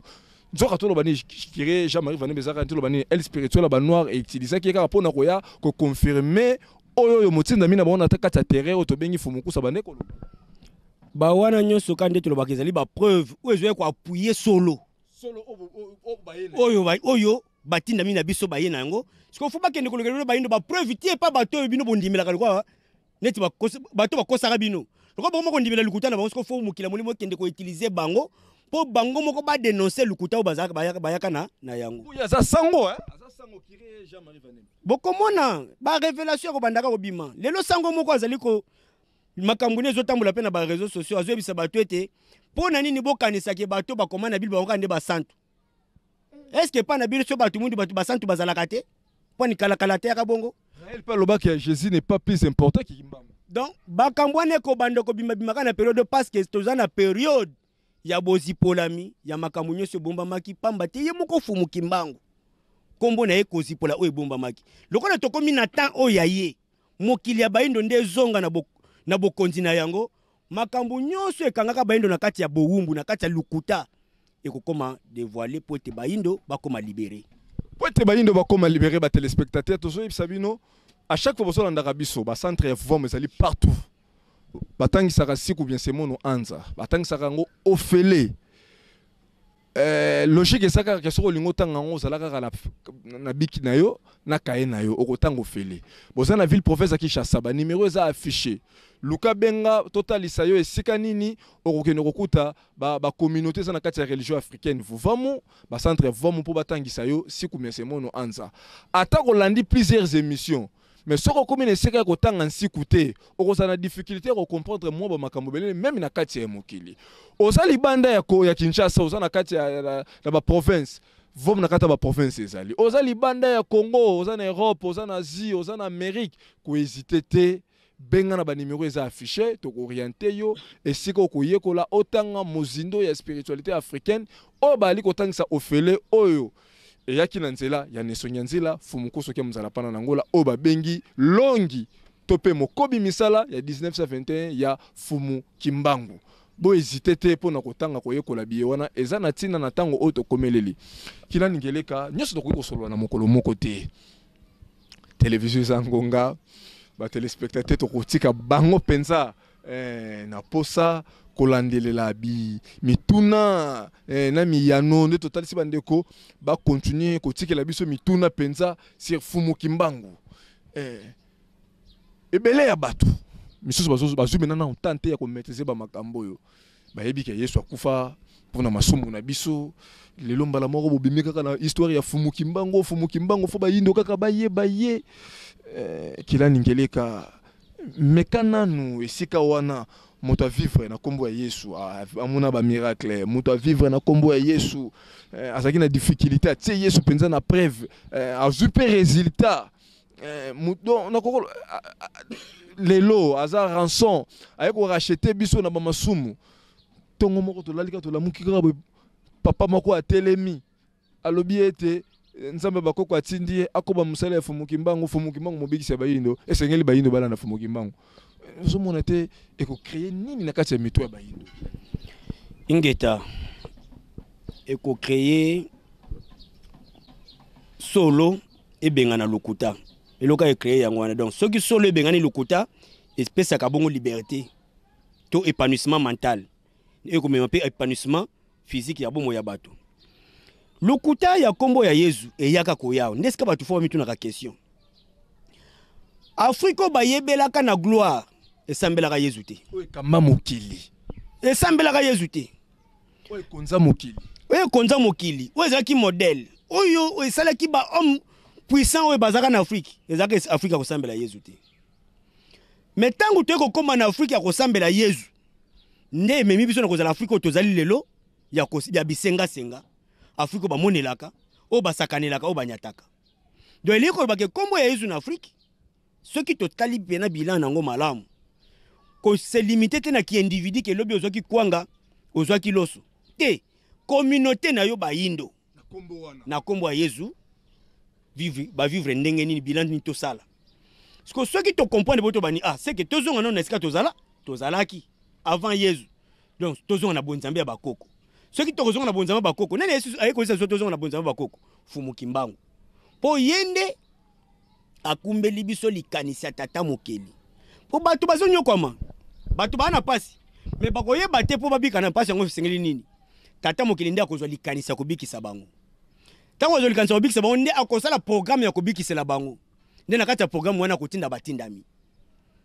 nzoka tolo bani kire Jean-Marie Vanné Bezaka tolo bani el spirituel ba noir et utiliser ki ka pona ko ya ko confirmer oyo motinda mina ba on ataka ta terre o to bengi Fumukusa bande ko ba wana nyonso kande to lobaka ezali ba preuve ou ezoye ko appuyer solo oyo batinda mina biso baye nango siko fu bakende kolokelo bayindo ba preuve tie pa bato bino bondimela kwa neti bato bakosaka bino loko bongo kondimela lukuta na bango siko fu mukila molimo kende ko utiliser bango po bango moko ba dénoncer lukuta o bazaka bayaka na yango ya za sango za sango kire Jean-Marie Vanné bokomona ba révélation ko bandaka obima lelo sango moko azali ko makambo ne zotambola pe na ba réseaux sociaux azobisa bato ete pona nini bokanisa ke bato bakoma na bil ba okande ba santu est-ce que pas na bil so bato mundu bato ba santu bazalaka te poni kala te ya bongo Raël Paloba que Jésus n'est pas plus important que Kimbangu donc bakambo ne ko bando ko bima na période parce que toza na période ya bozipolami ya makambo nyonso bomba maki pamba te ye moko fumu Kimbangu kombo na ye kozipola o ebomba maki lokola tokomi na temps o yaye mokili ya Bayindo nde zonga na bokonzi na yango makambo nyonso ekangaka Bayindo na kati ya bowumbu na kati ya lukuta ekokoma dévoiler pour te Bayindo bakoma libéré pour te Bayindo bakoma libéré ba téléspectateurs tozo ibsabino à chaque fois boso ndaka biso ba centre FM ezali partout batangi saka siku bien semono anza batangi saka ngo ofele logique esaka ke soko lingo tanga ngo zalaka na biki na yo na kaye na yo okotanga ofele boza na ville province Kinshasa ba numéro eza affiché luka benga totalisa yo esika nini okokende kokuta ba communauté za na kati ya religion africaine vuvamu ba centre vuvamu po batangisa yo siku bien semono anza ata kolandi plusieurs émissions mais ce qu'on commence à faire autant en sikouté, on a la difficulté à comprendre moi makambo belele même na kati ya mokili. Oza libanda ya Kinshasa, oza na kati ya ba province, vom na kati ba province ezali. Oza libanda ya Congo, oza na Europe, oza na Asie, oza na Amérique, ko hésiter te benga na ba numéro eza affiché, to orienter yo et siko ko yekola otanga mozindo ya spiritualité africaine, o bali ko tangisa ofele oyo. Et yaki na nzela ya nesonya nzela Fumukusa ke muzala pana nangola o babengi longi topé mokobi misala ya 1921 ya Fumu Kimbangu bo hésiter te pona kotanga koyekola biye wana eza na tina na tango oto komeleli kila ningeleka nyoso to kosolwa na mokolo moko te télévision zangonga ba téléspectateur to kotika bango penza na posa kolandelela mituna na miyano nde totalisi bandeko ba continuer kotikela biso mituna penza sur Fumu Kimbangu ebele ya bato misusu bazumena na tante ya ko maîtriser ba makambo yo bayebi ke Yesu akufa pona masumu na biso lelo mbala moko bobimi kaka na histoire ya Fumu Kimbangu fo Bayindo kaka baye kila ningeleka mekana nu esika wana moto a vivre na kombo ya Yesu amuna ba miracle moto a vivre na kombo ya Yesu azaki na difficulté tie Yesu penza na preuve a super résultat moto na kokolo lelo aza rançon ayeko racheter biso na ba masumu tongo moko to lalika to lamuki kaka papa moko atelemi alobi ete nzambe bakoko atindi akoba musala ya Fumu Kimbangu mobikisa Bayindo esengeli Bayindo bala na Fumu Kimbangu zo monate eko créer nini na kati ya mito ya Bayindo ingeta eko créer solo ebengana lokuta eloka e créer yango wana donc soki solo ebengani lokuta espèce ya bongo liberté to épanouissement mental eko mema pe épanouissement physique ya bomo ya bato lokuta ya kombo ya Yesu eyaka koyao ndeska bato fo mitu na ka question Afriko bayebelaka na gloire esambelaka Yesu te oye kamba mokili esambelaka Yesu te oye konza mokili oye ezalaki modèle oyo esalaki ba homme puissant oyo bazaka na Afrique ezalaka Afrika kosambela Yesu te mais tango to ekokoma na Afrika ya kosambela Yesu nde ememi biso na kozala Afrika oyo tozali lelo ya bisenga Afrika bamonelaka o basakanelaka o banyataka donc eliko bake kombo ya Yesu na Afrique ceux qui totali pena bilan nango malamu ko se limiter te na ki individu ke lobi ozwaki kwanga ozwaki loso te communauté na yo bayindo na kombo ya Yesu vivre ndenge nini bilan ni tosala parce que ceux qui te comprennent boto bani c'est que tozonga non esika tozalaki avant Yesu donc tozonga na bonzambe ya bakoko ceux qui tozonga na bonzambe bakoko nani Yesu ayeko ça tozonga na bonzambe bakoko fumu kimbangu po yende akumbeli biso likanisa tata mokeli po bato bazonyokoma bato bana pasi mais bakoyeba te po babika na pasi yango sengeli nini tata mokeli nde akozwa likanisa kobikisa bango tango azwa likanisa kobikisa bango nde akosala programme ya kobikisela bango nde na kati ya programme wana kotinda batindami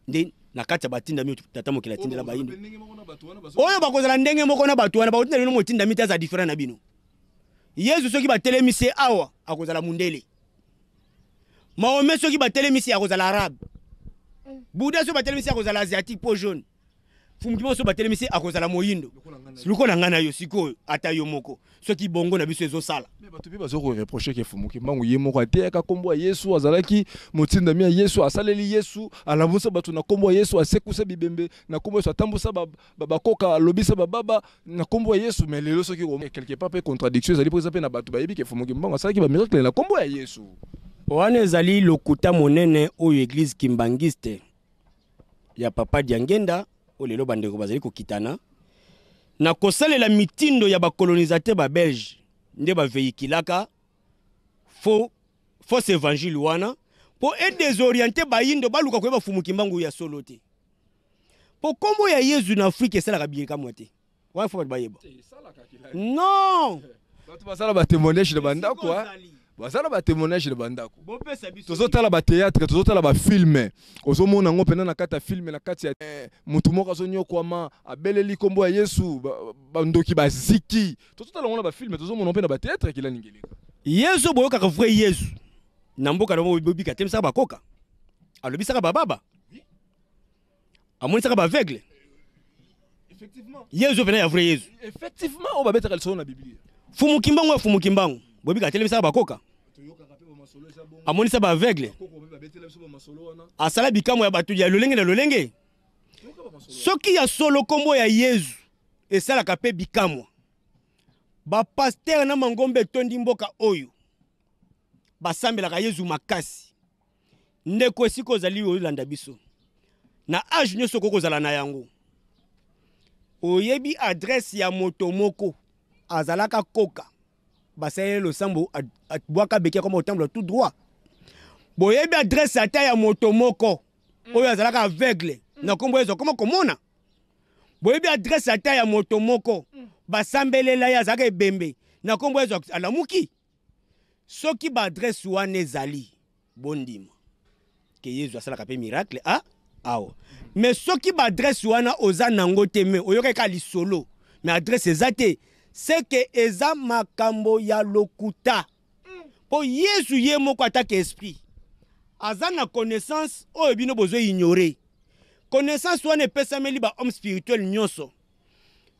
nde na kati ya batindami tata mokeli atindela bayindo oyo bakozala ndenge moko na bato wana bakotinda bino motindami te aza différent na bino Yesu soki batelemisi awa akozala mundele Mahomet soki batelemisi akozala arabe Bouddha soki batelemisi akozala asiatique po jaune Fumukima soki batelemisi akozala moyindo lukola ngana yo sikoyo ata yo moko soki bongo na biso ezosala mais bato pe bazoko reprocher ke Fumukima ye moko ateka kombo ya Yesu azalaki motindami ya Yesu asaleli Yesu alamusa bato na kombo ya Yesu asekusa bibembe na kombo Yesu atambusa bakoka lobisa baba na kombo ya Yesu mais lelo soki quelque part pe contradiction ezali pour na bato bayebi ke Fumukima asalaki ba miracle na kombo ya Yesu wana ezali lokuta monene oyo église kimbangiste ya papa Diangenda olelo bandeko bazali kokitana na kosalela mitindo ya bakolonisateur ba belge nde ba veikilaka faux évangile wana po désorienter bayindo baluka koyeba Fumukimbangu ya solo te po kombo ya Yesu na Afrique esalaka bieka mote wa fo bayeba non bato basala ba témoignage de bandako basala ba témoignage de bandako tozotala ba théâtre tozotala ba film ozomona ngo pena na kata film na kati ya mutu moko azonyokwama abeleli kombo ya Yesu bandoki baziki tozotala ngo na ba film tozomona pena ba théâtre kila ningeleka Yesu boyoka ka vrai Yesu na mboka no bobika temsa bakoka alobisaka bababa amonisaka ba aveugle effectivement Yesu pena ya vrai Yesu effectivement on va mettre le son na Biblia Fumukimbangu bobika telemisa bakoka amonisa ba aveugle asala bikamo ya bato ya lolenge na lolenge soki ya solo kombo ya Yesu esalaka pe bikamo ba pasteur na mangombe tondi mboka oyo basambelaka Yesu makasi ndeko esiko zali olanda biso na age nyoso kokozala na yango oyebi adresse ya moto moko azalaka koka basayele losambo atbwaka beke comme autant tout droit boyebi adresse ata ya moto moko oyo azalaka aveugle na kombo ezo koma komona boyebi adresse ata ya moto moko basambelela ya azalaka ebembe na kombo ezo alamuki soki ba adresse wana ezali bondima ke Yesu asalaka pe miracle awa mais soki ba adresse wana oza nango te me oyoka ka lisolo mais adresse ezate c'est que eza makambo ya lokuta po Yesu ye moko atake esprit aza na connaissance oyo bino bozo ignorer connaissance wana epesameli ba homme spirituel nyonso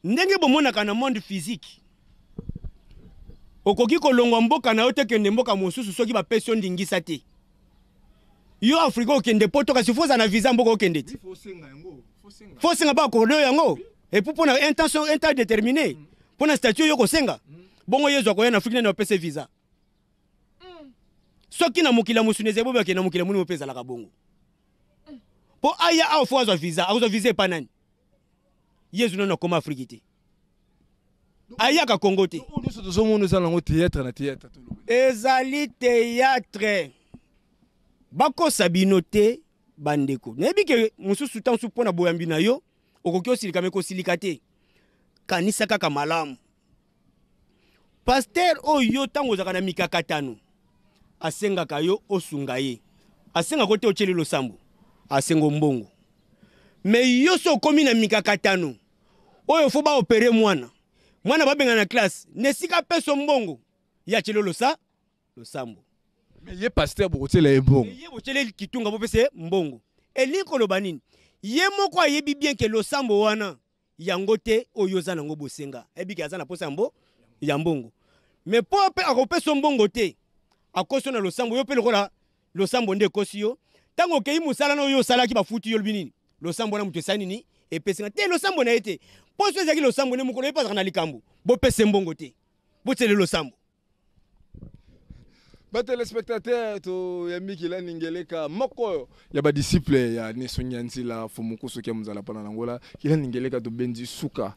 ndenge bomonaka na monde physique okoki kolongwa mboka na yo te kende mboka mosusu soki bapesi yo ndingisa te yo Afrika okende poto kasi foza na visa mboka okende te faut senga ba kordo yango et pour na intention déterminée pour na statut yo kosenga bongo Yesu akoya na Afrika na opese visa soki na mokila musuneze bobe ke na mokila muni opesa la kabongo po aya a fo azwa visa azo visa pa nani Yesu na koma Afrika te aya ka Congo te tozomona za nango théâtre na théâtre ezali théâtre bako sabinote bandeko nebi ke mususu tansu pona boyambi na yo okoki osilika meko silika te kanisa kaka malamu pasteur oyo tango zaka na mikakatano asengaka yo osunga ye asenga kote ocheli losambo asengo mbongo me yo so komi na mikakatano oyo fo ba opérer mwana babenga na classe nesika peso mbongo ya chelo losambo mais ye pasteur bokotela mbongo ye bochele kitunga bo pese mbongo eliko loba nini ye moko ayebi bien ke losambo wana yango te oyo za nango bosenga ebiki aza na posa ya mbongo mais po pe akopesa mbongo te akoso na losambo yo pe lokola losambo nde kosi yo tango kei musala no yo salaki bafuti yo binini losambo na mutu esani ni epesinga te losambo na ete poso ezaki losambo ne mukolo epasaka na likambo bopesa mbongo te botele losambo. Téléspectateurs, to yambi kila ningeleka moko ya ba disciple ya Nesonyanzila Fumukusu kia muzala pana nangola kila ningeleka to Benji Suka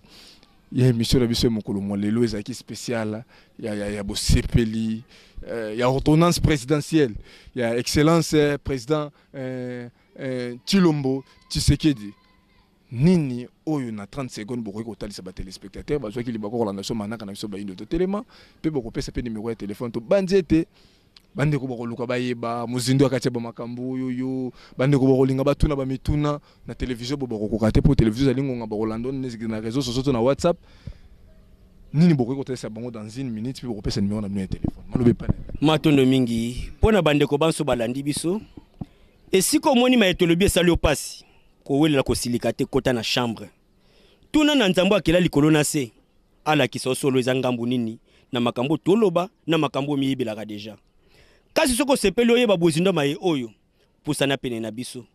ya émission la biso mokolo mo lelo ezaki spécial ya bo sepeli ya ordonnance présidentielle ya excellence président Tshilombo Tshisekedi nini oyo na 30 secondes boko ko talisa ba téléspectateurs ba zwaki libako kolanda so manaka na biso ba indo to telema pe boko pesa pe numéro ya téléphone to bandiete bande ko boko luka bayeba muzindo akati ba makambu yoyo bande ko boko linga batuna ba mituna na télévision boko ko kate po télévision alingo nga boko lando na réseaux sociaux na WhatsApp nini boko ko talisa bango dans une minute pe boko pesa numéro na mon téléphone malobe pa matondo mingi pona bande ko banso balandi biso esiko moni ma etolobi esali opasi ko welela ko silikate kota na chambre tuna na nzambo akela likolo na se ala kisosolo ezangambu nini na makambo toloba na makambo miyibelaka deja kasi soko sepeli oyeba bozindo maye oyo pusana pene na biso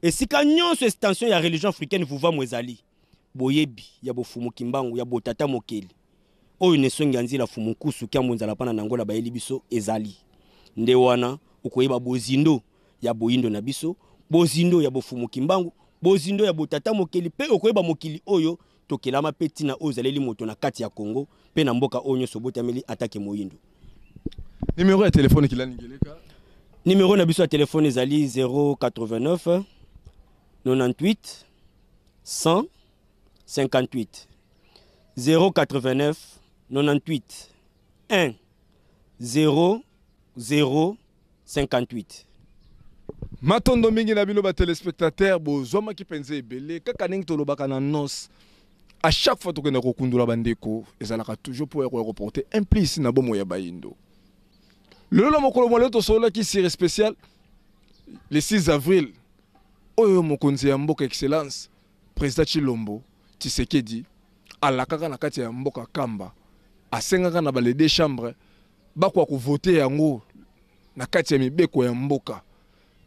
esika nyonso extension ya religion africaine vuva mwezali boyebi ya bofumu kimbangu ya botata mokeli oyo nesongi anzila fumukusu kya munzala pana nangola bayeli biso ezali nde wana ukoyeba bozindo ya boyindo na biso bozindo ya bofumu kimbangu bozindo ya botata mokeli pe okoyeba mokili oyo tokelama petina ozaleli moto na kati ya Congo pe na mboka onyo sobotameli atake moyindo. Numéro de téléphone qui l'a ningeleka. Numéro na biso ya téléphone ezali 089 98 158 089 98 1 00 58. Matondo mingi na bino ba téléspectateurs bozoma ki penze ebele kaka ningi tolobaka na nos. À chaque fois que nous avons bandeko, ils allaient toujours pour reporter implice na bomo ya bayindo. Le lolo mokolo mo leto solo qui série spéciale le 6 avril. Oyo mokonzi ya mboka excellence président Tshilombo Tshisekedi alakaka na kati ya mboka Kamba asengaka na bale deux chambres bakwa ko voter yango na kati ya mibeko ya mboka.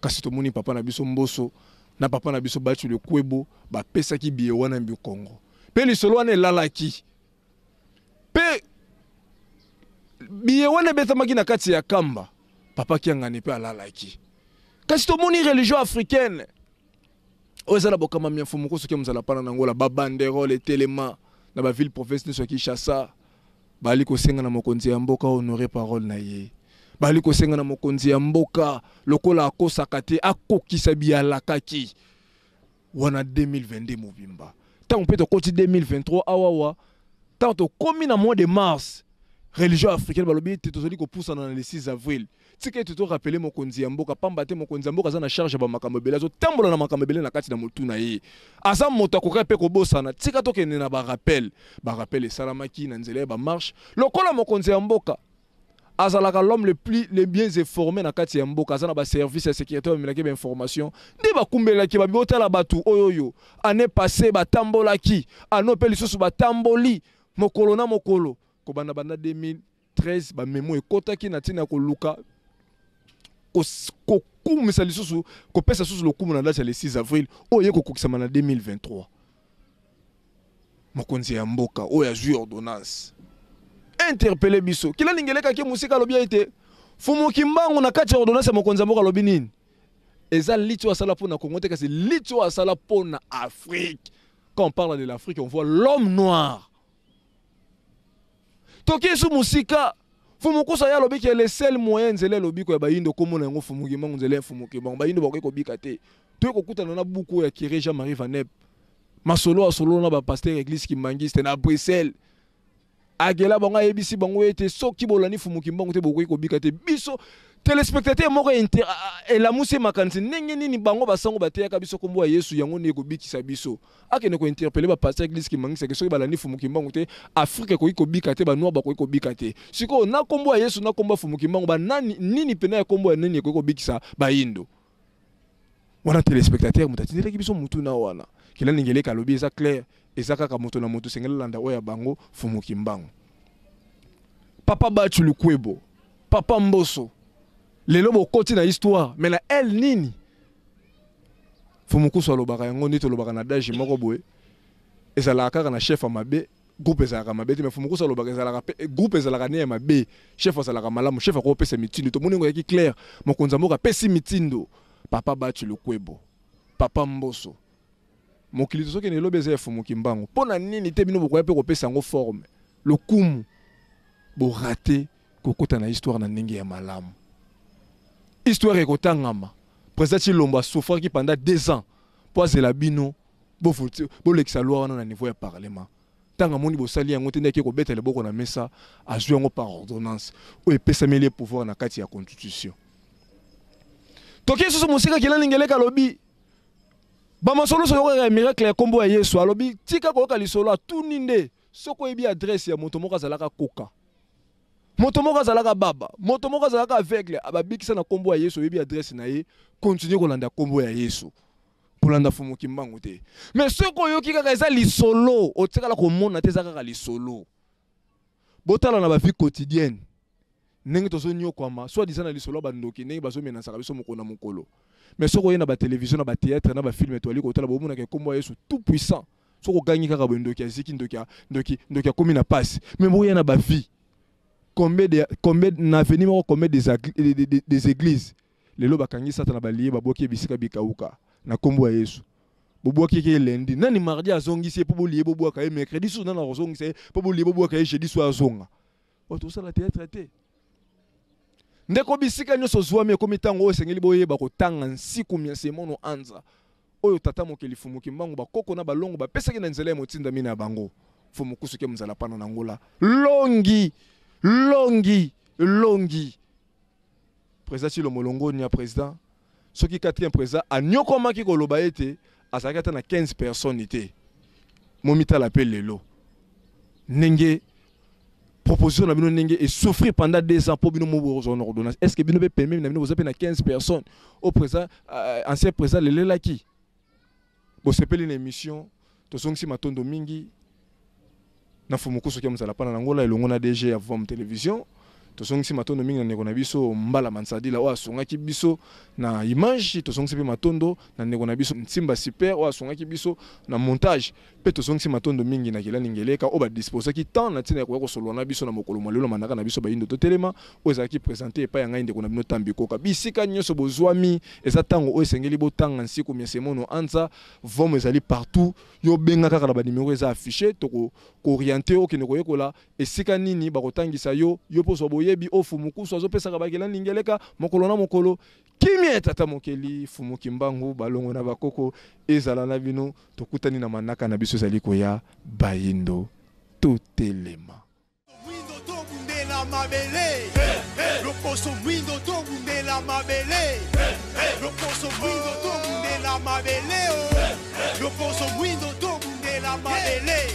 Kasi tomoni papa na biso mboso na papa na biso Bachu le Kwebo ba pesa ki biye wana mbi Congo. Pe lisolo wana elalaki pe biye wana betamaki na kati ya Kamba papa ki ngani pe alalaki kasi tomoni religion africaine ozala bokama mia fumuko soki muzala pana nangola babanderole telema na ba ville province so Kinshasa bali ko senga na mokonzi ya mboka honorer parole na ye bali ko senga na mokonzi ya mboka lokola akosaka te akokisa bialakaki wana 2022 mobimba. Tant on peut te continuer 2023 awawa tant on commis na mois de mars religion africaine balobi te tozali ko poussa na le 6 avril tika te to rappeler mokonzi ya mboka pamba te mokonzi ya mboka za na charge ba makambo bela zo tambola na makambo bela na kati na motu na ye asa moto akoka pe ko bosana tika to kene na ba rappel esalamaki na nzela ba marche lokola mokonzi ya mboka azalaka l'homme le bien informé na kati ya mboka azana ba service ya sécurité ba melaki ba information ndi ba kumbela ki ba botala batu oyoyo année passée ba tambolaki anope lisusu ba tamboli mokolo na mokolo ko banda 2013 ba memo ekotaki na tina ko luka ko kumisa lisusu ko pesa susu lokumu na date le 6 avril oyo ko kokisama na 2023 mokonzi ya mboka oyo azui ordonnance interpeller biso kila ningeleka ki musika lobi ete fumu kimbangu na kati ordonnance mokonzi mboka lobi nini eza litu asala pona Congo te kasi litu asala pona Afrique. Quand on parle de l'Afrique on voit l'homme noir toki su musika fumu kosa ya lobi ki le seul moyen nzele lobi ko ya bayindo komona ngo fumu kimbangu nzele fumu kimbangu bayindo bakoko bikate to ko kutana na buku ya Kiré Jean-Marie Vanep masolo asolo na ba pasteur église kimangiste na Bruxelles agela bango ebisi bango ete soki bolani fumu kimbangu te bokoki kobika te biso téléspectateur moko la musi makanisi ndenge nini bango basango bateyaka biso kombo ya Yesu yango ne kobikisa biso akene ko interpeller ba pasteur église kimangisa ke soki balani fumu kimbangu te Afrique koki kobika te ba noir bakoki kobika te siko na kombo ya Yesu na kombo fumu kimbangu ba nani nini pena ya kombo ya nini koki kobikisa ba indo wana téléspectateur mutatindela ki biso mutu na wana kila ningeleka lobi eza clair ezaka ka moto na moto sengela landa oya bango fumu kimbangu papa Bachu le Kwebo papa Mboso lelo bokoti na histoire mais na elle nini Fumukusu alobaka yango nito lobaka na daji moko boye. Ezalaka kaka na chef amabe, groupe ezalaka mabe, mais Fumukusu alobaka ezalaka groupe ezalaka ne mabe, chef ezalaka malamu, chef akopesa mitindo. To moningo yaki clair, mokonza moko apesi mitindo. Papa Bati Lukwebo, Papa Mboso. Mokili soki ne lobe za Fumuki Mbangu. Pona nini te bino bokoya pe kopesa ngo forme. Le kumu bo raté kokota na histoire na ndenge ya malamu. Histoire ekotangama. Président Chilombo a souffert qui pendant 2 ans. Pour la bino, pour l'exaloir na niveau ya parlement. Tanga moni bo sali yango tende ke ko betele boko na mesa a joué ngo par ordonnance. O epesa mele pouvoir na kati ya constitution. Toki so musika kila lingele ka lobi. Ba masolo so ya miracle ya kombo ya Yesu alobi tika ko ka lisolo a tout ninde. Soko ebi adresse ya moto moko azalaka koka. Moto moko azalaka baba, moto moko azalaka aveugle, ababikisa na kombo ya Yesu ebi adresse na ye, continue kolanda kombo ya Yesu. Kolanda Fumuki Mbangu te. Mais soko yoki kaka eza lisolo, otekala komona te ezaka lisolo. Botala na ba vie quotidienne. Ndenge tozo nyokwama, soit disant na lisolo bandoki, ndenge bazo menasaka biso mokona mokolo. Mais soko ye na ba télévision, na ba théâtre, na ba film etwali kotala bomona ke kombo ya Yesu tout puissant. Soko gangi kaka bondoki aziki ndoki komi na passe. Mais boye na ba vie. Combien des églises les loba kangi satana balié baboki bisika bikauka na kombo ya Yesu boboki ke lundi nani mardi azongi se po bolié boboka e mercredi so nana azongi se po bolié boboka e jeudi so azonga o to sala théâtre te ndeko bisika nyoso zwami ko mitango osengeli boye bakotanga nsiku mia semono anza oyo tata mokeli Fumuki Mbangu bakoko na balongo bapesaki na nzela ya motinda mina ya bango Fumukusu ke mzala pana na ngola longi président Chilombo Longo nya président soki 4e président a nyokoma ki koloba ete azakata na 15 personnes ite momita l'appel lelo nenge proposition na bino nenge et souffrir pendant 2 ans pour bino mo ordonnance est-ce que bino peut permettre na bino vous na 15 personnes au président ancien président lelela ki bo sepeli une émission to songsi matondo mingi na Fumukusu ke mzala pana na ngola elongo na DG ya Vom Télévision to songsi matondo mingi na ndeko na biso mbala mansadila wa songaki biso na image to songsi pe matondo na ndeko na biso Nsimba Super wa songaki biso na montage pe to songsi matondo mingi na kila ningeleka o ba disposer ki temps na tina ko solo na biso na mokolo molelo manaka na biso ba indo to telema o ezaki présenter pa yanga ndeko na bino tambiko ka bisika nyoso bozwami eza tango o esengeli botanga nsiku miesemono anza Vom ezali partout yo benga kaka na ba numéro eza affiché to ko orienter o kene ko yekola esika nini ba kotangisa yo poso yebi o Fumukusu azopesa ka bakela ningeleka mokolo na mokolo kimia tata mokeli Fumuki Mbangu balongo na bakoko ezala na bino tokutani na manaka na biso zali koya bayindo totelema Mwindo tobundela mabele Loposo mwindo tobundela mabele Loposo mwindo tobundela mabele Loposo mwindo tobundela mabele